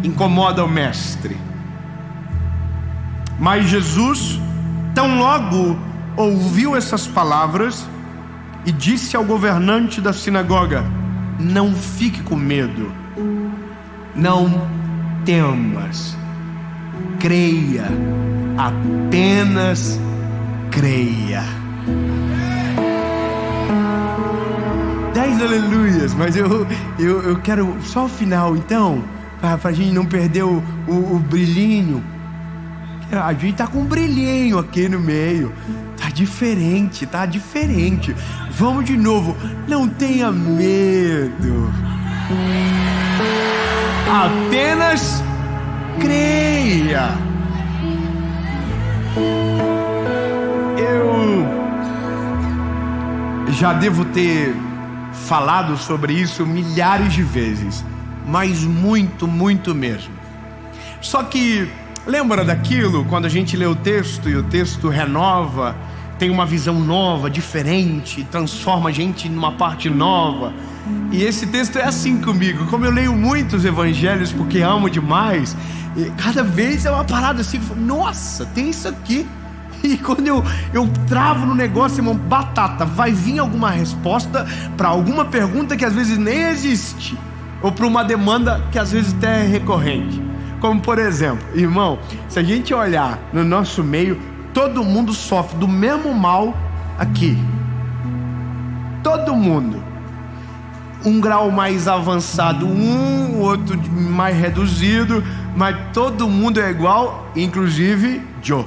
incomoda o mestre? Mas Jesus, tão logo ouviu essas palavras, e disse ao governante da sinagoga: não fique com medo, não temas, creia, apenas creia. 10 aleluias, mas eu quero só o final, então, para a gente não perder o brilhinho. A gente tá com um brilhinho aqui no meio. Tá diferente. Vamos de novo. Não tenha medo, apenas creia. Eu já devo ter falado sobre isso milhares de vezes, mas muito mesmo. Só que lembra daquilo, quando a gente lê o texto e o texto renova, tem uma visão nova, diferente, transforma a gente numa parte nova. E esse texto é assim comigo. Como eu leio muitos evangelhos porque amo demais, e cada vez é uma parada assim, nossa, tem isso aqui. E quando eu travo no negócio, irmão, batata, vai vir alguma resposta para alguma pergunta que às vezes nem existe, ou para uma demanda que às vezes até é recorrente. Como por exemplo, irmão, se a gente olhar no nosso meio, todo mundo sofre do mesmo mal aqui. Todo mundo. Um grau mais avançado, outro mais reduzido, mas todo mundo é igual, inclusive Joe.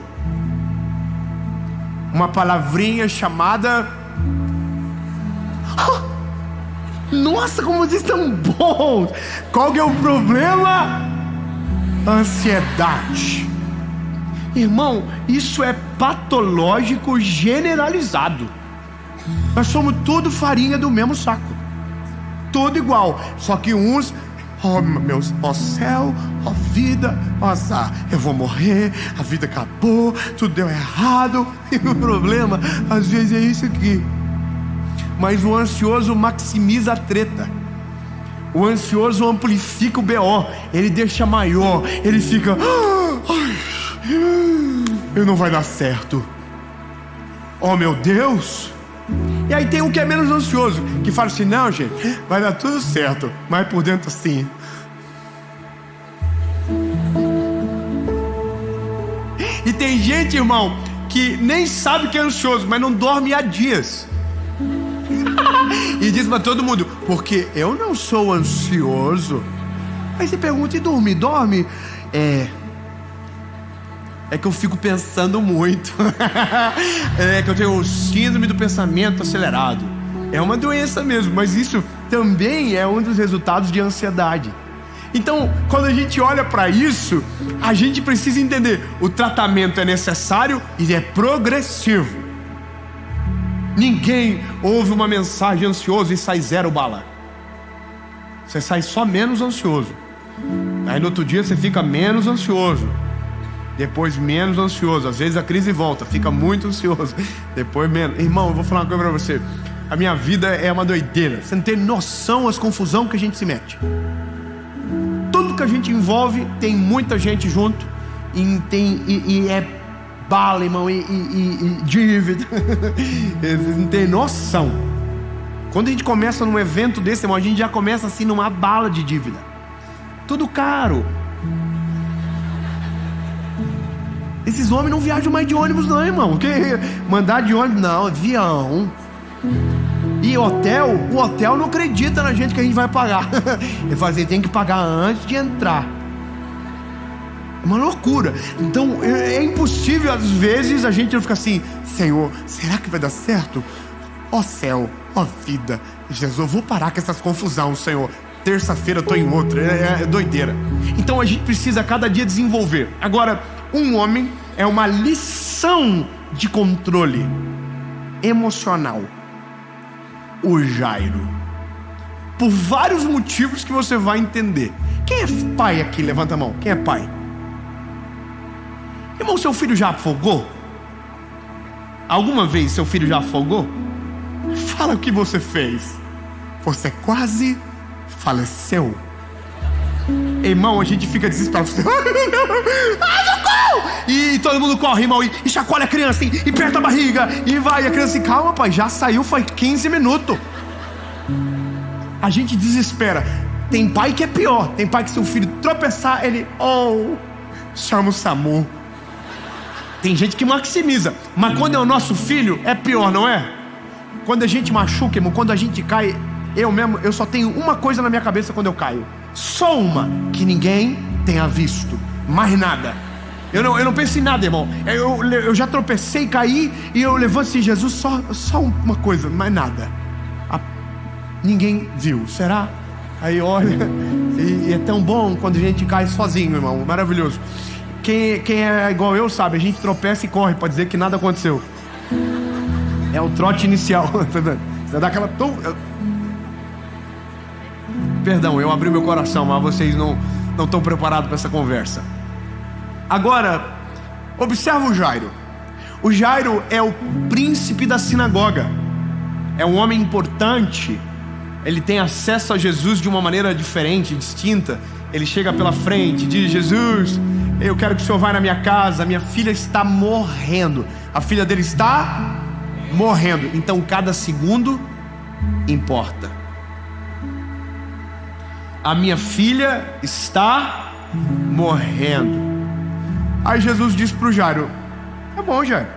Uma palavrinha chamada... Nossa, como vocês estão bons! Qual que é o problema? Ansiedade. Irmão, isso é patológico generalizado. Nós somos tudo farinha do mesmo saco, tudo igual, só que uns, ó céu, ó vida, ó azar, eu vou morrer, a vida acabou, tudo deu errado. E o problema às vezes é isso aqui. Mas o ansioso maximiza a treta. O ansioso amplifica o BO, ele deixa maior, ele fica... não vai dar certo. Oh meu Deus. E aí tem um que é menos ansioso, que fala assim: não, gente, vai dar tudo certo, mas por dentro assim. E tem gente, irmão, que nem sabe que é ansioso, mas não dorme há dias. E diz pra todo mundo: porque eu não sou ansioso. Aí você pergunta: e dorme? Dorme? É que eu fico pensando muito. É que eu tenho o síndrome do pensamento acelerado. É uma doença mesmo, mas isso também é um dos resultados de ansiedade. Então, quando a gente olha para isso, a gente precisa entender: o tratamento é necessário e é progressivo. Ninguém ouve uma mensagem ansioso e sai 0 bala. você sai só menos ansioso. Aí no outro dia você fica menos ansioso, depois menos ansioso. Às vezes a crise volta, fica muito ansioso, depois menos. Irmão, eu vou falar uma coisa pra você. A minha vida é uma doideira. Você não tem noção das confusão que a gente se mete. Tudo que a gente envolve tem muita gente junto, e é bala, irmão, e dívida. Você não tem noção. Quando a gente começa num evento desse, irmão, a gente já começa assim numa bala de dívida. Tudo caro. Esses homens não viajam mais de ônibus não, irmão. Mandar de ônibus não, avião. E hotel, o hotel não acredita na gente que a gente vai pagar. Ele fala assim, tem que pagar antes de entrar. É uma loucura. Então é impossível às vezes a gente não ficar assim, Senhor, será que vai dar certo? Ó céu, ó vida, Jesus, eu vou parar com essas confusão, Senhor. Terça-feira eu tô em outra, é doideira. Então a gente precisa a cada dia desenvolver. Agora, um homem é uma lição de controle emocional. O Jairo, por vários motivos que você vai entender. Quem é pai aqui? Levanta a mão. Quem é pai? Irmão, seu filho já afogou? Alguma vez seu filho já afogou? Fala o que você fez. Você quase faleceu. Irmão, a gente fica desesperado. E todo mundo corre, irmão, e chacoalha a criança, e aperta a barriga, e vai, a criança, calma, pai, já saiu faz 15 minutos. A gente desespera. Tem pai que é pior. Tem pai que se o filho tropeçar, ele, chama o SAMU. Tem gente que maximiza. Mas quando é o nosso filho, é pior, não é? Quando a gente machuca, irmão, quando a gente cai, eu só tenho uma coisa na minha cabeça quando eu caio. Só uma, que ninguém tenha visto. Mais nada. Eu não penso em nada, irmão. Eu já tropecei, caí, e eu levanto assim, Jesus, só uma coisa, mais nada. Ninguém viu, será? Aí olha, e é tão bom quando a gente cai sozinho, irmão, maravilhoso. Quem é igual eu sabe, a gente tropeça e corre pra dizer que nada aconteceu. É o trote inicial. Você dá aquela... Perdão, eu abri meu coração, mas vocês não estão preparados para essa conversa. Agora, observa o Jairo. O Jairo é o príncipe da sinagoga. É um homem importante. Ele tem acesso a Jesus de uma maneira diferente, distinta. Ele chega pela frente, diz, Jesus, eu quero que o Senhor vá na minha casa, minha filha está morrendo. A filha dele está morrendo. Então cada segundo importa. A minha filha está morrendo. Aí Jesus disse para o Jairo, tá bom, Jairo,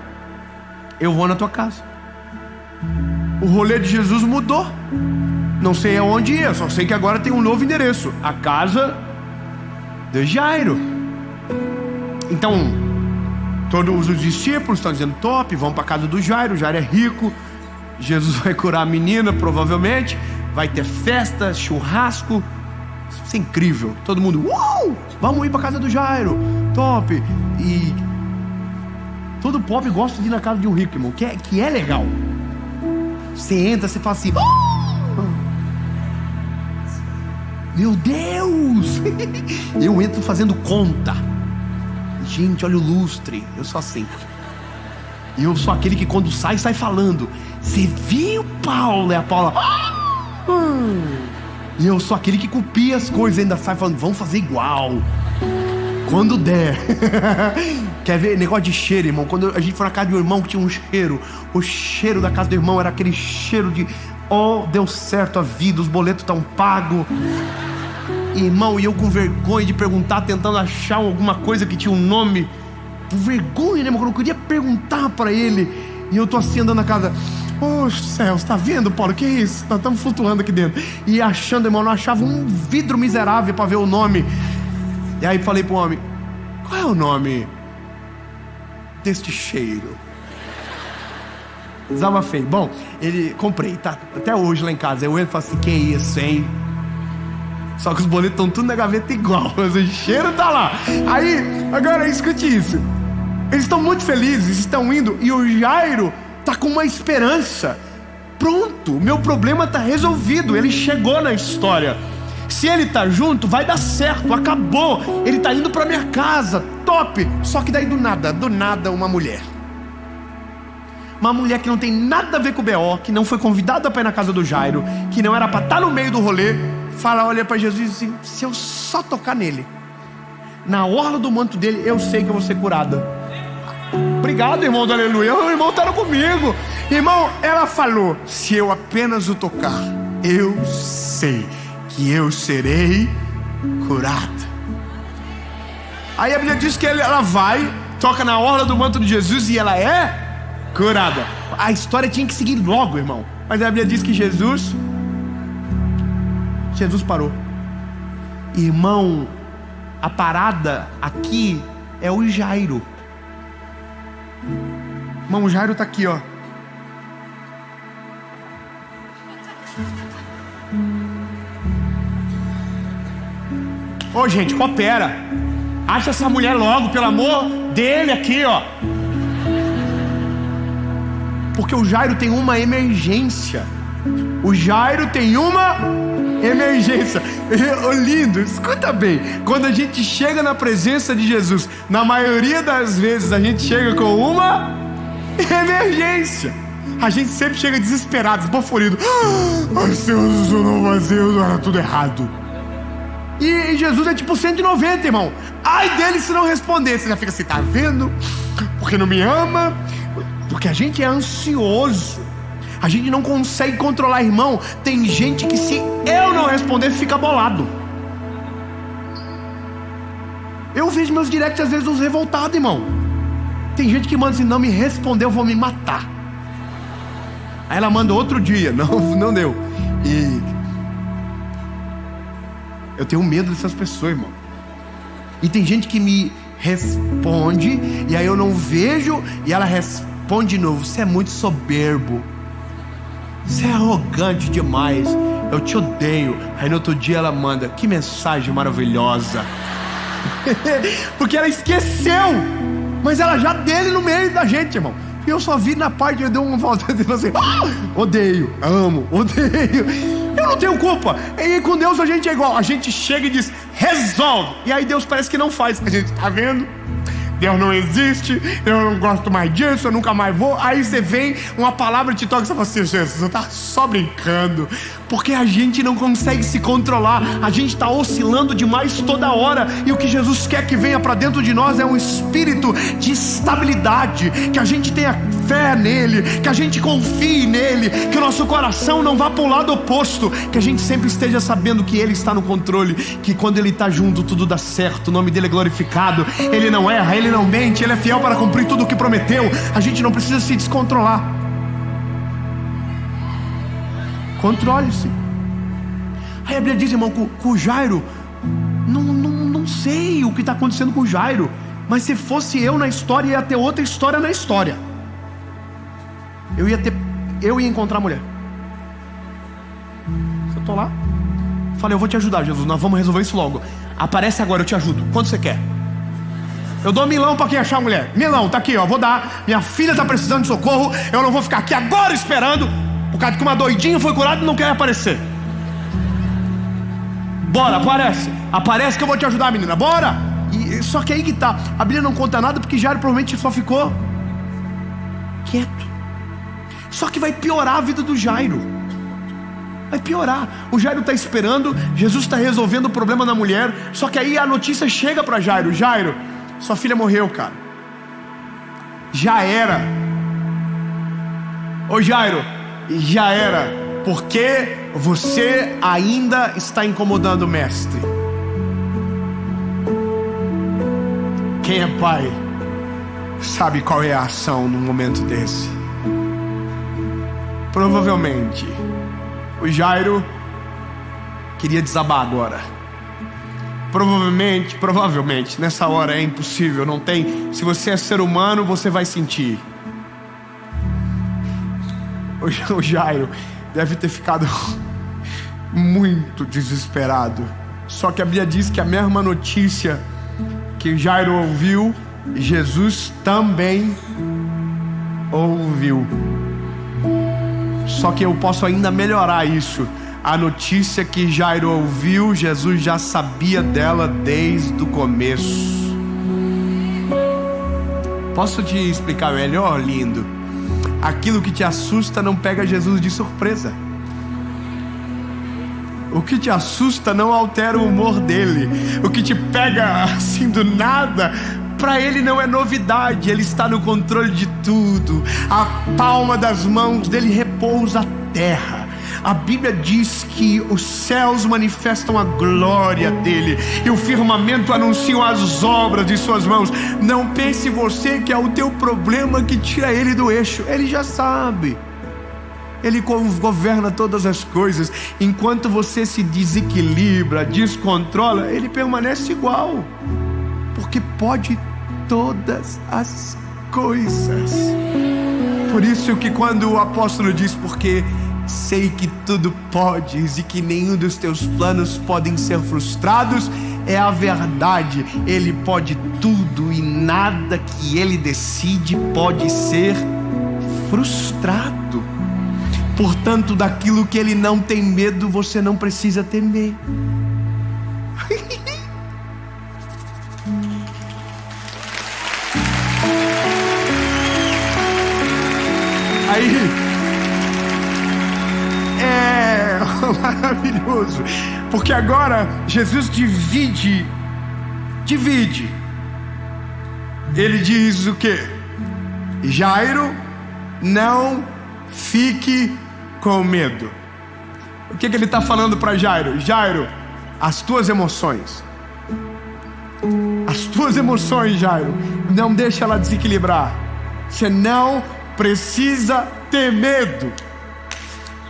eu vou na tua casa. O rolê de Jesus mudou. Não sei aonde ia, só sei que agora tem um novo endereço. A casa de Jairo. Então, todos os discípulos estão dizendo, top, vão para a casa do Jairo. O Jairo é rico. Jesus vai curar a menina, provavelmente. Vai ter festa, churrasco. Isso é incrível. Todo mundo, vamos ir para a casa do Jairo. Top. E todo pobre gosta de ir na casa de um rico, irmão, que é legal. Você entra, você fala assim, meu Deus. Eu entro fazendo conta. Gente, olha o lustre. Eu sou assim. Eu sou aquele que quando sai falando, você viu, Paulo? É a Paula. E eu sou aquele que copia as coisas, ainda sai falando, vamos fazer igual quando der. Quer ver negócio de cheiro, irmão? Quando a gente foi na casa do irmão que tinha um cheiro, o cheiro da casa do irmão era aquele cheiro de deu certo a vida, os boletos estão pagos. Irmão, e eu com vergonha de perguntar, tentando achar alguma coisa que tinha um nome. Por vergonha, né, irmão? Eu não queria perguntar pra ele. E eu tô assim andando na casa. Céu, você tá vendo, Paulo? Que isso? Nós estamos flutuando aqui dentro. E achando, irmão, não achava um vidro miserável pra ver o nome. E aí falei pro homem, qual é o nome deste cheiro? Desabafei. Bom, comprei, tá até hoje lá em casa. Eu entro e falo assim, que isso, hein? Só que os boletos estão tudo na gaveta igual, mas o cheiro tá lá. Aí, agora escute isso. Eles estão muito felizes, estão indo, e o Jairo tá com uma esperança. Pronto, meu problema tá resolvido. Ele chegou na história. Se ele tá junto, vai dar certo, acabou. Ele tá indo pra minha casa, top. Só que daí do nada, uma mulher que não tem nada a ver com o B.O., que não foi convidada para ir na casa do Jairo, que não era para estar no meio do rolê, olha para Jesus e diz assim: se eu só tocar nele, na orla do manto dele, eu sei que eu vou ser curada. Obrigado, irmão do aleluia. O irmão estava comigo. Irmão, ela falou: se eu apenas o tocar, eu sei que eu serei curada. Aí a Bíblia diz que ela vai, toca na orla do manto de Jesus e ela é curada. A história tinha que seguir logo, irmão. Mas a Bíblia diz que Jesus parou. Irmão, a parada aqui é o Jairo. Irmão, o Jairo tá aqui, ó. Ô, gente, coopera. Acha essa mulher logo, pelo amor dele aqui, ó. Porque o Jairo tem uma emergência. O Jairo tem uma emergência. Lindo, escuta bem. Quando a gente chega na presença de Jesus, na maioria das vezes a gente chega com uma emergência. A gente sempre chega desesperado, esbaforido. Ai, Deus, eu não vou fazer, era tudo errado. E Jesus é tipo 190, irmão. Ai dele se não responder. Você já fica assim: tá vendo? Porque não me ama. Porque a gente é ansioso. A gente não consegue controlar, irmão. Tem gente que, se eu não responder, fica bolado. Eu vejo meus directs às vezes uns revoltados, irmão. Tem gente que manda assim: não me respondeu, eu vou me matar. Aí ela manda outro dia: não deu. E eu tenho medo dessas pessoas, irmão. E tem gente que me responde, e aí eu não vejo, e ela responde de novo: você é muito soberbo, você é arrogante demais, eu te odeio. Aí no outro dia ela manda: que mensagem maravilhosa. Porque ela esqueceu, mas ela já dele no meio da gente, irmão. E eu só vi na parte, eu dei uma volta e assim: odeio, amo, odeio. Eu não tenho culpa. E com Deus a gente é igual. A gente chega e diz: resolve. E aí Deus parece que não faz. A gente tá vendo? Deus não existe, eu não gosto mais disso, eu nunca mais vou. Aí você vem, uma palavra te toca e você fala assim: Jesus, você tá só brincando. Porque a gente não consegue se controlar. A gente tá oscilando demais toda hora. E o que Jesus quer que venha para dentro de nós é um espírito de estabilidade. Que a gente tenha fé nele, que a gente confie nele, que o nosso coração não vá para o lado oposto. Que a gente sempre esteja sabendo que ele está no controle, que quando ele está junto tudo dá certo. O nome dele é glorificado. Ele não erra, ele não mente, ele é fiel para cumprir tudo o que prometeu. A gente não precisa se descontrolar. Controle-se. Aí a Bíblia diz, irmão, com o Jairo, não sei o que está acontecendo com o Jairo, mas se fosse eu na história, ia ter outra história na história. Eu ia encontrar a mulher. Eu tô lá, falei: eu vou te ajudar, Jesus, nós vamos resolver isso logo. Aparece agora, eu te ajudo. Quanto você quer? Eu dou milão pra quem achar a mulher. Milão, tá aqui, ó, vou dar. Minha filha tá precisando de socorro. Eu não vou ficar aqui agora esperando, por causa que uma doidinha foi curada e não quer aparecer. Bora, aparece que eu vou te ajudar, menina, bora. Só que aí que tá, a Bíblia não conta nada, porque Jairo provavelmente só ficou quieto. Só que vai piorar a vida do Jairo. Vai piorar. O Jairo está esperando, Jesus está resolvendo o problema da mulher. Só que aí a notícia chega para Jairo: Jairo, sua filha morreu, cara. Já era. Ô Jairo, já era. Porque você ainda está incomodando o mestre. Quem é pai sabe qual é a ação num momento desse. Provavelmente o Jairo queria desabar agora. Provavelmente nessa hora é impossível, não tem. Se você é ser humano, você vai sentir. O Jairo deve ter ficado muito desesperado. Só que a Bíblia diz que a mesma notícia que Jairo ouviu, Jesus também ouviu. Só que eu posso ainda melhorar isso. A notícia que Jairo ouviu, Jesus já sabia dela desde o começo. Posso te explicar melhor, lindo? Aquilo que te assusta não pega Jesus de surpresa. O que te assusta não altera o humor dele. O que te pega assim do nada, para ele não é novidade. Ele está no controle de tudo. A palma das mãos dele repousa a terra. A Bíblia diz que os céus manifestam a glória dele e o firmamento anuncia as obras de suas mãos. Não pense você que é o teu problema que tira ele do eixo. Ele já sabe. Ele governa todas as coisas. Enquanto você se desequilibra, descontrola, ele permanece igual, porque pode todas as coisas. Por isso que quando o apóstolo diz, porque sei que tudo podes e que nenhum dos teus planos podem ser frustrados, é a verdade. Ele pode tudo e nada que ele decide pode ser frustrado. Portanto, daquilo que ele não tem medo, você não precisa temer. Aí é maravilhoso, porque agora Jesus divide. Ele diz o quê? Jairo, não fique com medo. O que ele está falando para Jairo? Jairo, as tuas emoções, Jairo, não deixa ela desequilibrar. Você não precisa ter medo.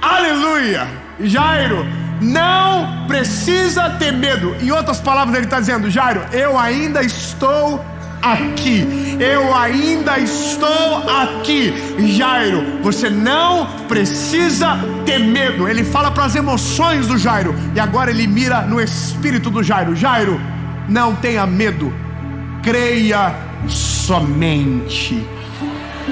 Aleluia! Jairo, não precisa ter medo. Em outras palavras, ele está dizendo: Jairo, eu ainda estou aqui. Eu ainda estou aqui. Jairo, você não precisa ter medo. Ele fala para as emoções do Jairo e agora ele mira no espírito do Jairo. Jairo, não tenha medo. Creia somente.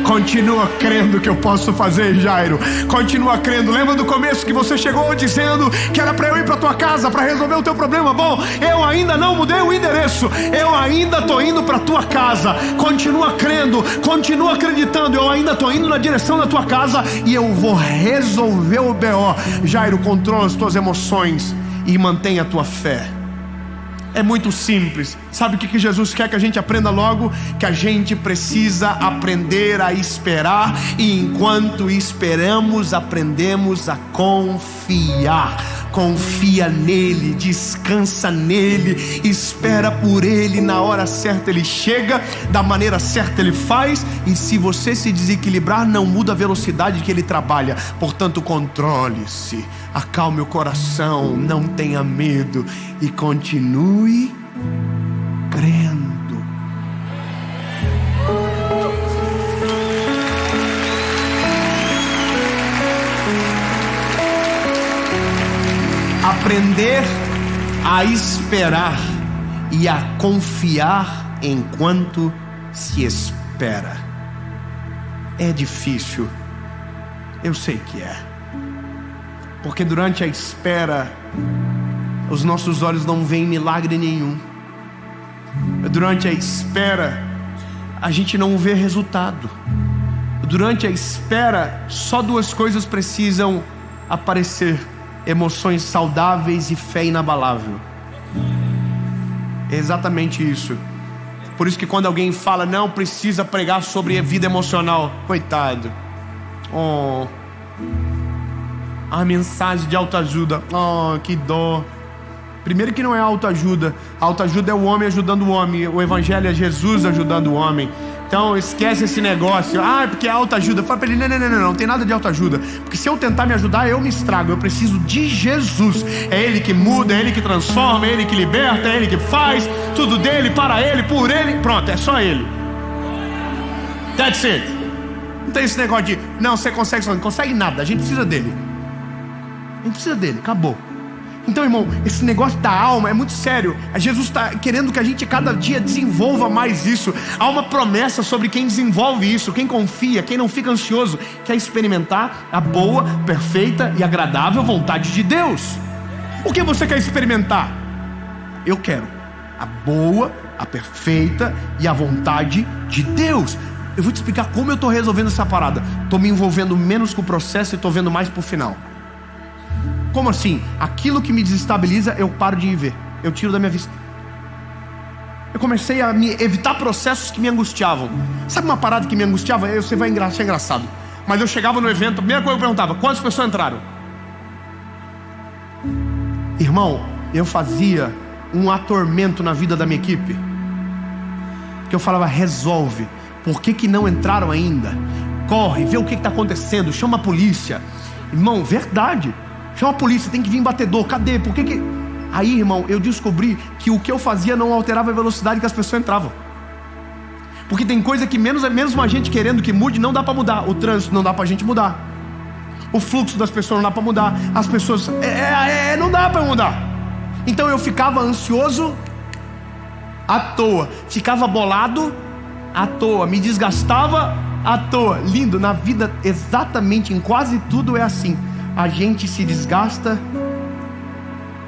Continua crendo que eu posso fazer, Jairo. Continua crendo. Lembra do começo que você chegou dizendo que era para eu ir para tua casa para resolver o teu problema? Bom, eu ainda não mudei o endereço. Eu ainda estou indo para tua casa. Continua crendo, continua acreditando. Eu ainda estou indo na direção da tua casa e eu vou resolver o BO. Jairo, controla as tuas emoções e mantenha a tua fé. É muito simples. Sabe o que Jesus quer que a gente aprenda logo? Que a gente precisa aprender a esperar. E enquanto esperamos, aprendemos a confiar. Confia nele, descansa nele, espera por ele. Na hora certa ele chega, da maneira certa ele faz. E se você se desequilibrar, não muda a velocidade que ele trabalha. Portanto, controle-se, acalme o coração, não tenha medo e continue crendo. Aprender a esperar e a confiar enquanto se espera. É difícil, eu sei que é, porque durante a espera os nossos olhos não veem milagre nenhum. Durante a espera a gente não vê resultado. Durante a espera só duas coisas precisam aparecer: emoções saudáveis e fé inabalável. É exatamente isso. Por isso que quando alguém fala, não precisa pregar sobre a vida emocional, coitado, a mensagem de autoajuda, que dó. Primeiro que não é autoajuda. Autoajuda é o homem ajudando o homem. O evangelho é Jesus ajudando o homem. Então esquece esse negócio. Porque é autoajuda. Fala pra ele, não tem nada de autoajuda. Porque se eu tentar me ajudar, eu me estrago. Eu preciso de Jesus. É Ele que muda, é Ele que transforma, é Ele que liberta, é Ele que faz. Tudo dele, para Ele, por Ele. Pronto, é só Ele. That's it. Não tem esse negócio de, não, você consegue sozinho. Não consegue nada, a gente precisa dele. A gente precisa dele, acabou. Então, irmão, esse negócio da alma é muito sério. Jesus está querendo que a gente cada dia desenvolva mais isso. Há uma promessa sobre quem desenvolve isso, quem confia, quem não fica ansioso, quer experimentar a boa, perfeita e agradável vontade de Deus. O que você quer experimentar? Eu quero a boa, a perfeita e a vontade de Deus. Eu vou te explicar como eu estou resolvendo essa parada. Estou me envolvendo menos com o processo e estou vendo mais pro final. Como assim? Aquilo que me desestabiliza, eu paro de ver. Eu tiro da minha vista. Eu comecei a me evitar processos que me angustiavam. Sabe uma parada que me angustiava? Você vai achar engraçado. Mas eu chegava no evento, a primeira coisa que eu perguntava: quantas pessoas entraram? Irmão, eu fazia um atormento na vida da minha equipe. Que eu falava: resolve. Por que não entraram ainda? Corre, vê o que está acontecendo, chama a polícia. Irmão, verdade. Chama a polícia, tem que vir batedor, cadê? Por que... Aí, irmão, eu descobri que o que eu fazia não alterava a velocidade que as pessoas entravam. Porque tem coisa que mesmo a gente querendo que mude, não dá para mudar. O trânsito não dá pra gente mudar. O fluxo das pessoas não dá para mudar. As pessoas... não dá para mudar. Então eu ficava ansioso à toa. Ficava bolado à toa. Me desgastava à toa. Lindo, na vida exatamente em quase tudo é assim. A gente se desgasta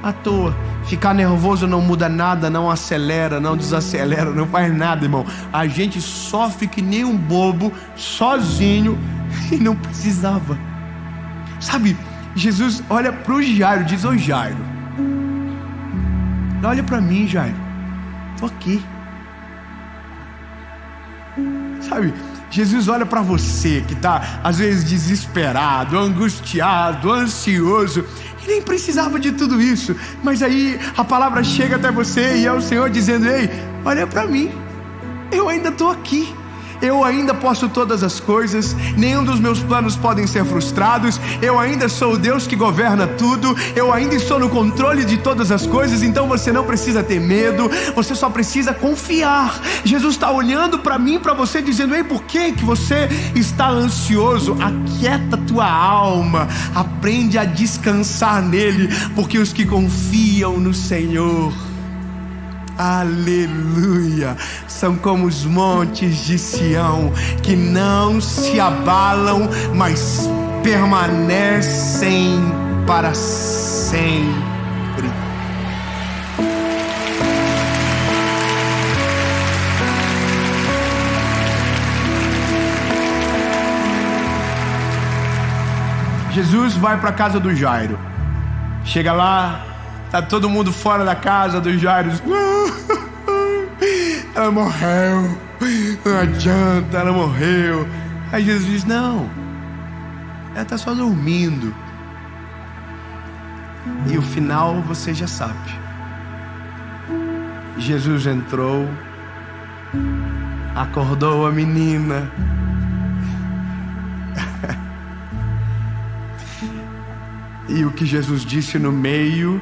à toa. Ficar nervoso não muda nada, não acelera, não desacelera, não faz nada, irmão. A gente sofre que nem um bobo, sozinho, e não precisava. Sabe, Jesus olha pro Jairo, diz: ô Jairo, olha pra mim, Jairo, tô aqui. Sabe, Jesus olha para você que está às vezes desesperado, angustiado, ansioso, e nem precisava de tudo isso. Mas aí a palavra chega até você e é o Senhor dizendo: ei, olha para mim, eu ainda estou aqui. Eu ainda posso todas as coisas, nenhum dos meus planos podem ser frustrados. Eu ainda sou o Deus que governa tudo. Eu ainda estou no controle de todas as coisas. Então você não precisa ter medo, você só precisa confiar. Jesus está olhando para mim, para você, dizendo: ei, por que você está ansioso? Aquieta tua alma, aprende a descansar nele, porque os que confiam no Senhor, aleluia, são como os montes de Sião, que não se abalam, mas permanecem para sempre. Jesus vai para a casa do Jairo. Chega lá, tá todo mundo fora da casa do Jairo. Ela morreu, não adianta, ela morreu. Aí Jesus diz: não, ela tá só dormindo. E o final você já sabe. Jesus entrou, acordou a menina. E o que Jesus disse no meio,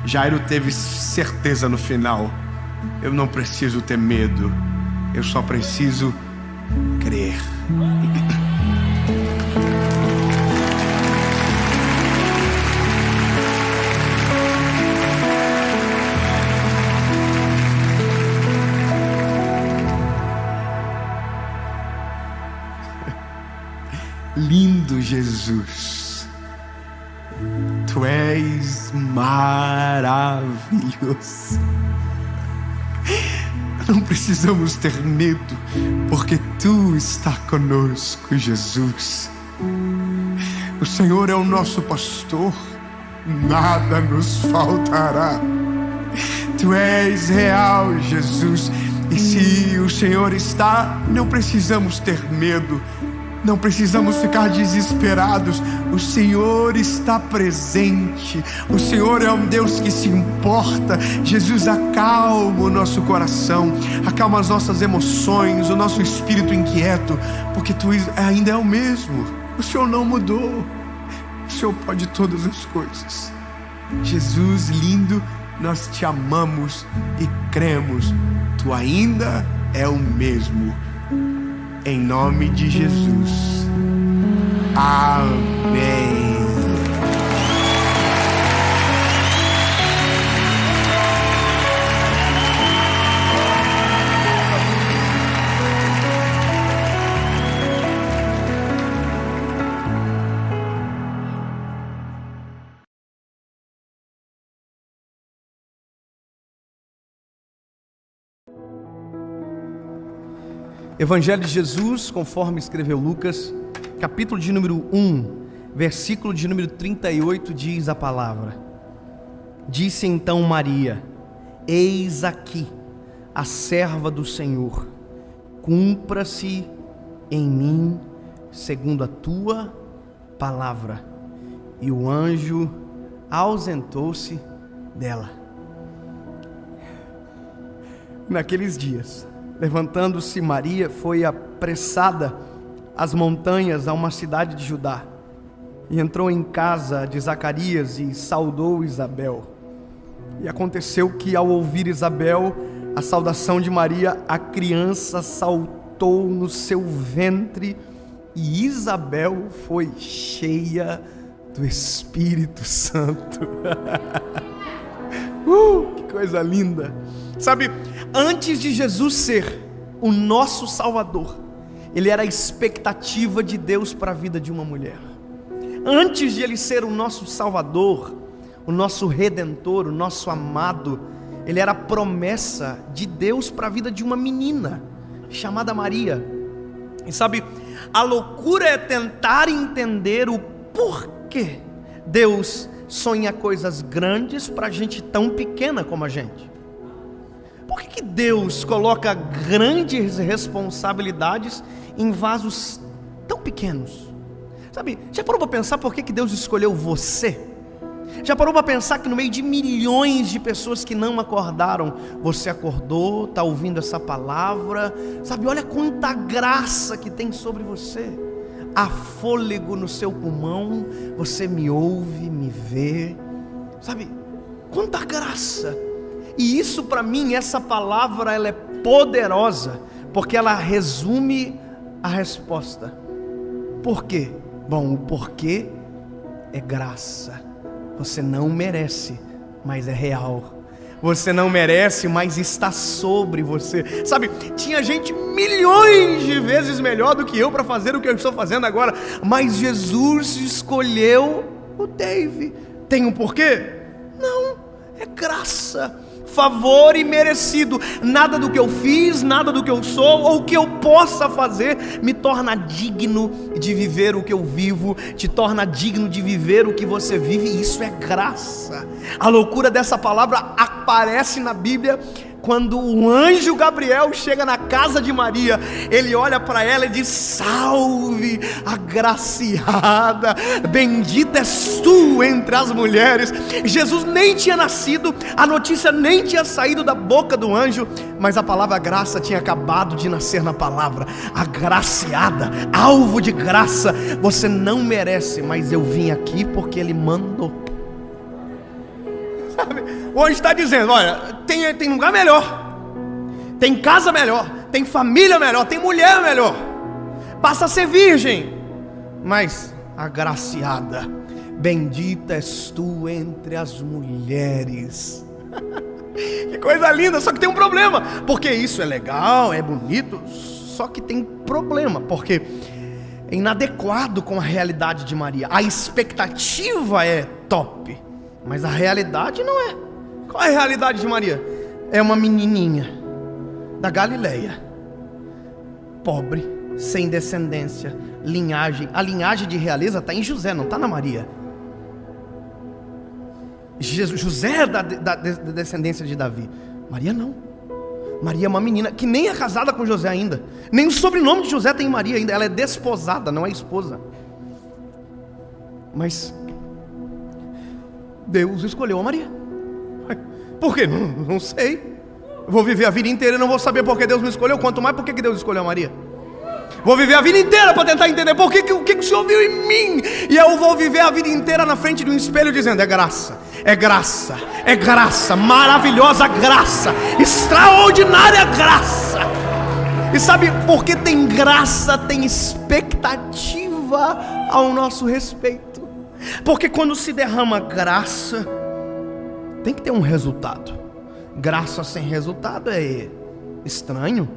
Jairo teve certeza no final: eu não preciso ter medo, eu só preciso crer. Lindo Jesus. Tu és maravilhoso. Não precisamos ter medo, porque Tu está conosco, Jesus. O Senhor é o nosso pastor, nada nos faltará. Tu és real, Jesus. E se o Senhor está, não precisamos ter medo. Não precisamos ficar desesperados. O Senhor está presente. O Senhor é um Deus que se importa. Jesus, acalma o nosso coração, acalma as nossas emoções, o nosso espírito inquieto, porque Tu ainda é o mesmo. O Senhor não mudou. O Senhor pode todas as coisas. Jesus lindo, nós Te amamos e cremos. Tu ainda é o mesmo. Em nome de Jesus. Amém. Evangelho de Jesus, conforme escreveu Lucas, capítulo de número 1, versículo de número 38, diz a palavra: Disse então Maria: Eis aqui a serva do Senhor, cumpra-se em mim segundo a tua palavra. E o anjo ausentou-se dela. Naqueles dias, levantando-se Maria, foi apressada às montanhas, a uma cidade de Judá, e entrou em casa de Zacarias e saudou Isabel. E aconteceu que, ao ouvir Isabel a saudação de Maria, a criança saltou no seu ventre, e Isabel foi cheia do Espírito Santo. Que coisa linda! Sabe, antes de Jesus ser o nosso Salvador, Ele era a expectativa de Deus para a vida de uma mulher. Antes de Ele ser o nosso Salvador, o nosso Redentor, o nosso amado, Ele era a promessa de Deus para a vida de uma menina chamada Maria. E sabe, a loucura é tentar entender o porquê Deus sonha coisas grandes para gente tão pequena como a gente. Por que Deus coloca grandes responsabilidades em vasos tão pequenos? Sabe, já parou para pensar por que Deus escolheu você? Já parou para pensar que no meio de milhões de pessoas que não acordaram, você acordou, está ouvindo essa palavra? Sabe, olha quanta graça que tem sobre você. Há fôlego no seu pulmão, você me ouve, me vê. Sabe, quanta graça. E isso para mim, essa palavra, ela é poderosa, porque ela resume a resposta. Por quê? Bom, o porquê é graça. Você não merece, mas é real. Você não merece, mas está sobre você. Sabe, tinha gente milhões de vezes melhor do que eu para fazer o que eu estou fazendo agora, mas Jesus escolheu o Dave. Tem um porquê? Não, é graça, favor imerecido. Nada do que eu fiz, nada do que eu sou ou que eu possa fazer me torna digno de viver o que eu vivo, te torna digno de viver o que você vive. Isso é graça. A loucura dessa palavra aparece na Bíblia quando o anjo Gabriel chega na casa de Maria. Ele olha para ela e diz: salve, agraciada, bendita és tu entre as mulheres. Jesus nem tinha nascido, a notícia nem tinha saído da boca do anjo, mas a palavra graça tinha acabado de nascer na palavra. Agraciada, alvo de graça. Você não merece, mas eu vim aqui porque Ele mandou. Sabe? O anjo está dizendo: olha, tem lugar melhor, tem casa melhor, tem família melhor, tem mulher melhor. Basta ser virgem, mas agraciada, bendita és tu entre as mulheres. Que coisa linda, só que tem um problema, porque isso é legal, é bonito, só que tem problema, porque é inadequado com a realidade de Maria. A expectativa é top, mas a realidade não é. Qual é a realidade de Maria? É uma menininha da Galileia, pobre, sem descendência, linhagem. A linhagem de realeza está em José, não está na Maria. José é da descendência de Davi, Maria não. Maria é uma menina que nem é casada com José ainda, nem o sobrenome de José tem Maria ainda. Ela é desposada, não é esposa. Mas Deus escolheu a Maria. Por quê? Não sei. Vou viver a vida inteira e não vou saber por que Deus me escolheu, quanto mais por que Deus escolheu a Maria. Vou viver a vida inteira para tentar entender o que o Senhor viu em mim. E eu vou viver a vida inteira na frente de um espelho dizendo: é graça, é graça, é graça, maravilhosa graça, extraordinária graça. E sabe, porque tem graça, tem expectativa ao nosso respeito. Porque quando se derrama graça, tem que ter um resultado. Graça sem resultado é estranho.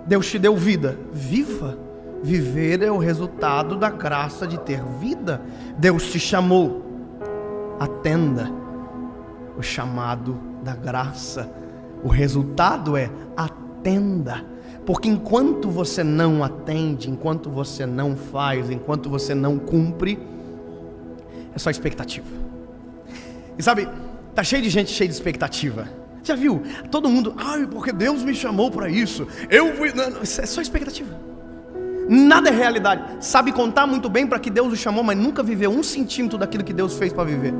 Deus te deu vida, viva. Viver é o resultado da graça de ter vida. Deus te chamou, atenda o chamado da graça. O resultado é atenda. Porque enquanto você não atende, enquanto você não faz, enquanto você não cumpre, é só expectativa. E sabe, tá cheio de gente cheia de expectativa. Já viu? Todo mundo, porque Deus me chamou para isso. Eu fui. Não, isso é só expectativa. Nada é realidade. Sabe contar muito bem para que Deus o chamou, mas nunca viveu 1 centímetro daquilo que Deus fez para viver.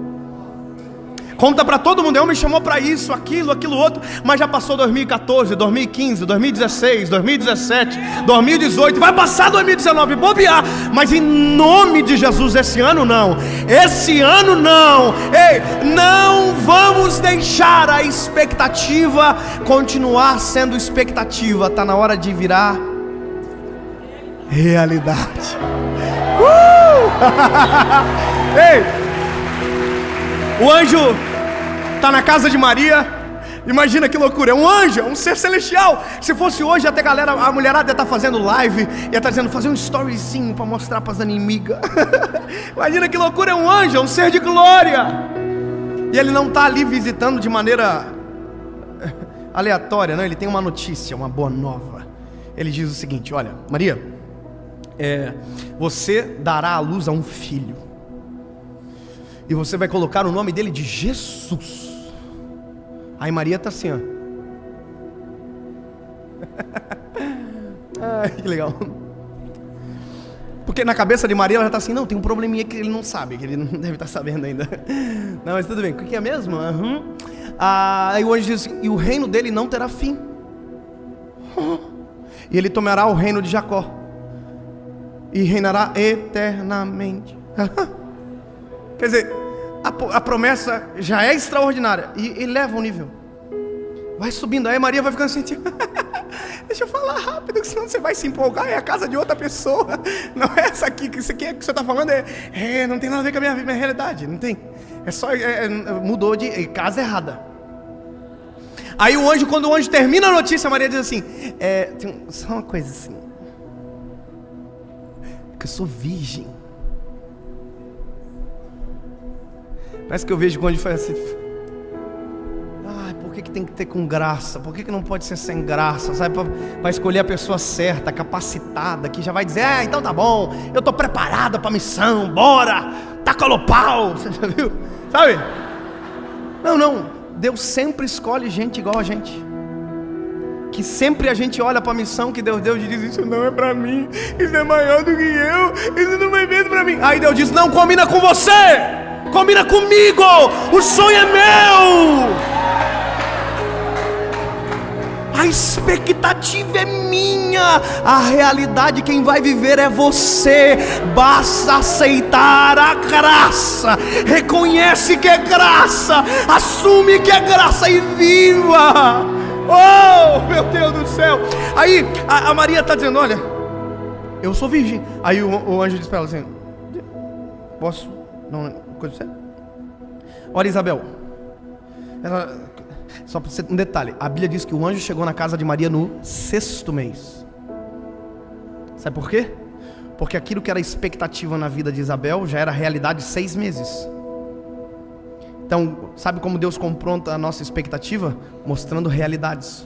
Conta para todo mundo, Deus me chamou para isso, aquilo outro, mas já passou 2014, 2015, 2016, 2017, 2018, vai passar 2019, bobear, mas em nome de Jesus, esse ano não, ei, não vamos deixar a expectativa continuar sendo expectativa, está na hora de virar realidade. Ei! O anjo está na casa de Maria. Imagina que loucura, é um anjo, é um ser celestial. Se fosse hoje, até a mulherada ia estar fazendo live, ia estar dizendo, fazer um storyzinho para mostrar para as inimigas. Imagina que loucura, é um anjo, é um ser de glória. E ele não está ali visitando de maneira aleatória, não. Ele tem uma notícia, uma boa nova. Ele diz o seguinte: olha, Maria, você dará à luz a um filho, e você vai colocar o nome dele de Jesus. Aí Maria está assim, ó. Ai, que legal. Porque na cabeça de Maria ela está assim, não, tem um probleminha que ele não sabe, que ele não deve estar sabendo ainda. Não, mas tudo bem, o que é mesmo? Aí o anjo diz, e o reino dele não terá fim. E ele tomará o reino de Jacó e reinará eternamente. Quer dizer, a promessa já é extraordinária e leva um nível. Vai subindo, aí Maria vai ficando assim, tipo, deixa eu falar rápido, senão você vai se empolgar, é a casa de outra pessoa. Não é essa aqui, que isso aqui que você está falando não tem nada a ver com a minha realidade, não tem. É só, mudou de casa errada. Aí quando o anjo termina a notícia, Maria diz assim, tem só uma coisa assim, que eu sou virgem. Parece que eu vejo quando ele faz assim, por que tem que ter com graça? Por que não pode ser sem graça? Sabe, para escolher a pessoa certa, capacitada, que já vai dizer, então tá bom, eu tô preparada para a missão, bora, taca o pau, você já viu? Sabe? Não, Deus sempre escolhe gente igual a gente, que sempre a gente olha para a missão que Deus deu e diz, isso não é para mim, isso é maior do que eu, isso não foi feito para mim. Aí Deus diz, não combina com você, combina comigo, o sonho é meu, a expectativa é minha, a realidade quem vai viver é você. Basta aceitar a graça, reconhece que é graça, assume que é graça e viva. Oh, meu Deus do céu. Aí a Maria está dizendo, olha, eu sou virgem. Aí o anjo diz para ela assim, posso, não, coisa séria? Olha, Isabel, só para você um detalhe, a Bíblia diz que o anjo chegou na casa de Maria no 6º mês. Sabe por quê? Porque aquilo que era expectativa na vida de Isabel já era realidade 6 meses. Então, sabe como Deus confronta a nossa expectativa? Mostrando realidades.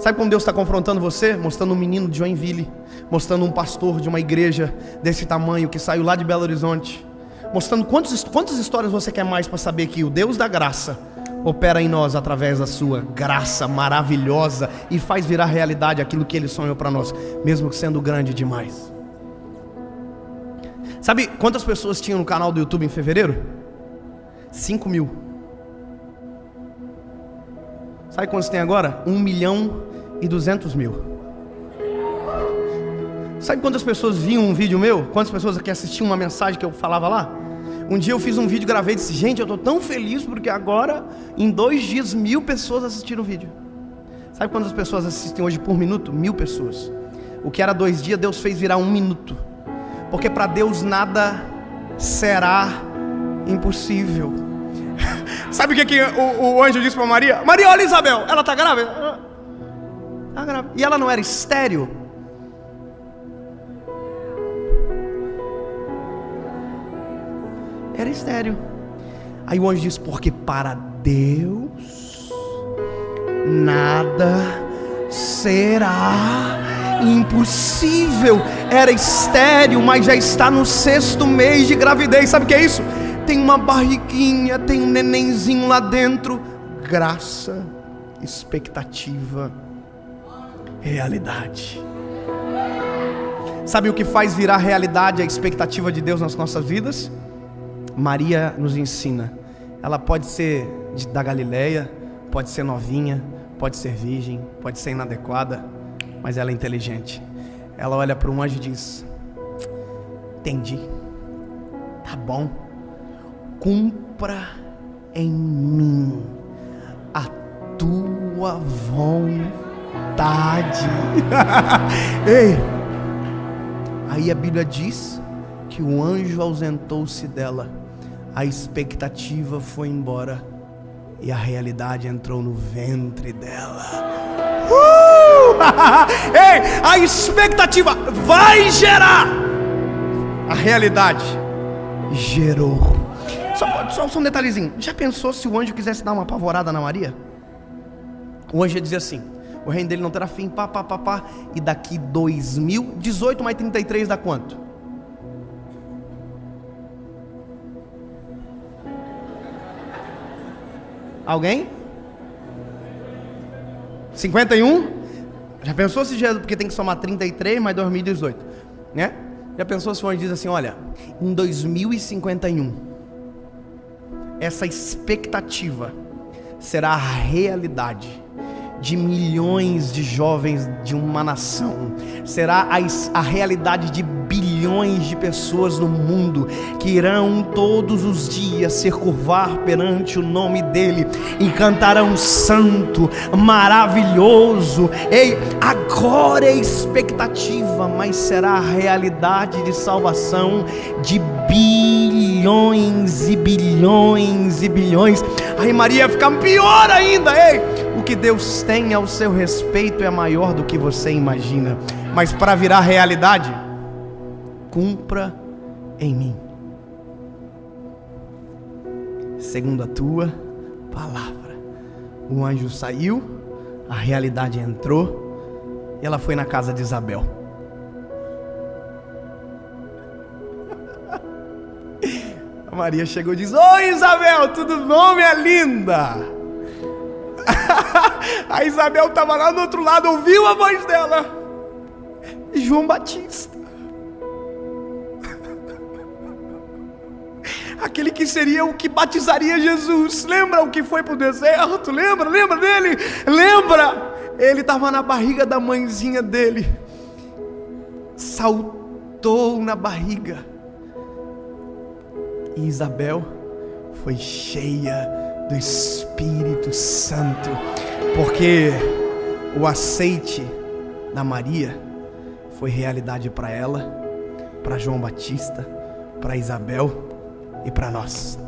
Sabe como Deus está confrontando você? Mostrando um menino de Joinville, mostrando um pastor de uma igreja desse tamanho que saiu lá de Belo Horizonte, mostrando quantas histórias você quer mais para saber que o Deus da graça opera em nós através da sua graça maravilhosa e faz virar realidade aquilo que Ele sonhou para nós, mesmo que sendo grande demais. Sabe quantas pessoas tinham no canal do YouTube em fevereiro? 5.000. Sabe quantos tem agora? 1.200.000. Sabe quantas pessoas viam um vídeo meu? Quantas pessoas aqui assistiam uma mensagem que eu falava lá? Um dia eu fiz um vídeo, gravei e disse, gente, eu estou tão feliz porque agora, em 2 dias, 1.000 pessoas assistiram o vídeo. Sabe quantas pessoas assistem hoje por minuto? 1.000 pessoas. O que era 2 dias, Deus fez virar 1 minuto. Porque para Deus nada será impossível. Sabe o que o anjo disse para Maria? Maria, olha Isabel, ela está grávida. Tá grávida. E ela não era estéril. Era estéril. Aí o anjo diz, porque para Deus nada será impossível. Era estéril, mas já está no 6º mês de gravidez. Sabe o que é isso? Tem uma barriguinha, tem um nenenzinho lá dentro. Graça, expectativa, realidade. Sabe o que faz virar realidade a expectativa de Deus nas nossas vidas? Maria nos ensina. Ela pode ser da Galileia, pode ser novinha, pode ser virgem, pode ser inadequada, mas ela é inteligente. Ela olha para um anjo e diz: entendi, tá bom, cumpra em mim a tua vontade. Ei, aí a Bíblia diz que o anjo ausentou-se dela, a expectativa foi embora e a realidade entrou no ventre dela. Ei, a expectativa vai gerar, a realidade gerou. Só um detalhezinho. Já pensou se o anjo quisesse dar uma apavorada na Maria? O anjo ia dizer assim: o reino dele não terá fim, e daqui 2018 mais 33 dá quanto? Alguém? 51? Já pensou se já, porque tem que somar 33 mais 2018, né? Já pensou se o anjo diz assim: olha, em 2051 essa expectativa será a realidade de milhões de jovens de uma nação, será a realidade de bilhões de pessoas no mundo que irão todos os dias se curvar perante o nome dele e cantarão santo, maravilhoso. Ei, agora é expectativa, mas será a realidade de salvação de bilhões e bilhões e bilhões. Aí Maria fica pior ainda. Ei, o que Deus tem ao seu respeito é maior do que você imagina, mas para virar realidade, cumpra em mim, segundo a tua palavra. O anjo saiu, a realidade entrou, e ela foi na casa de Isabel. A Maria chegou e diz: oi Isabel, tudo bom, minha linda? A Isabel estava lá do outro lado, ouviu a voz dela: João Batista, aquele que seria o que batizaria Jesus. Lembra o que foi para o deserto? Lembra dele? Lembra? Ele estava na barriga da mãezinha dele, saltou na barriga, e Isabel foi cheia do Espírito Santo, porque o aceite da Maria foi realidade para ela, para João Batista, para Isabel e para nós.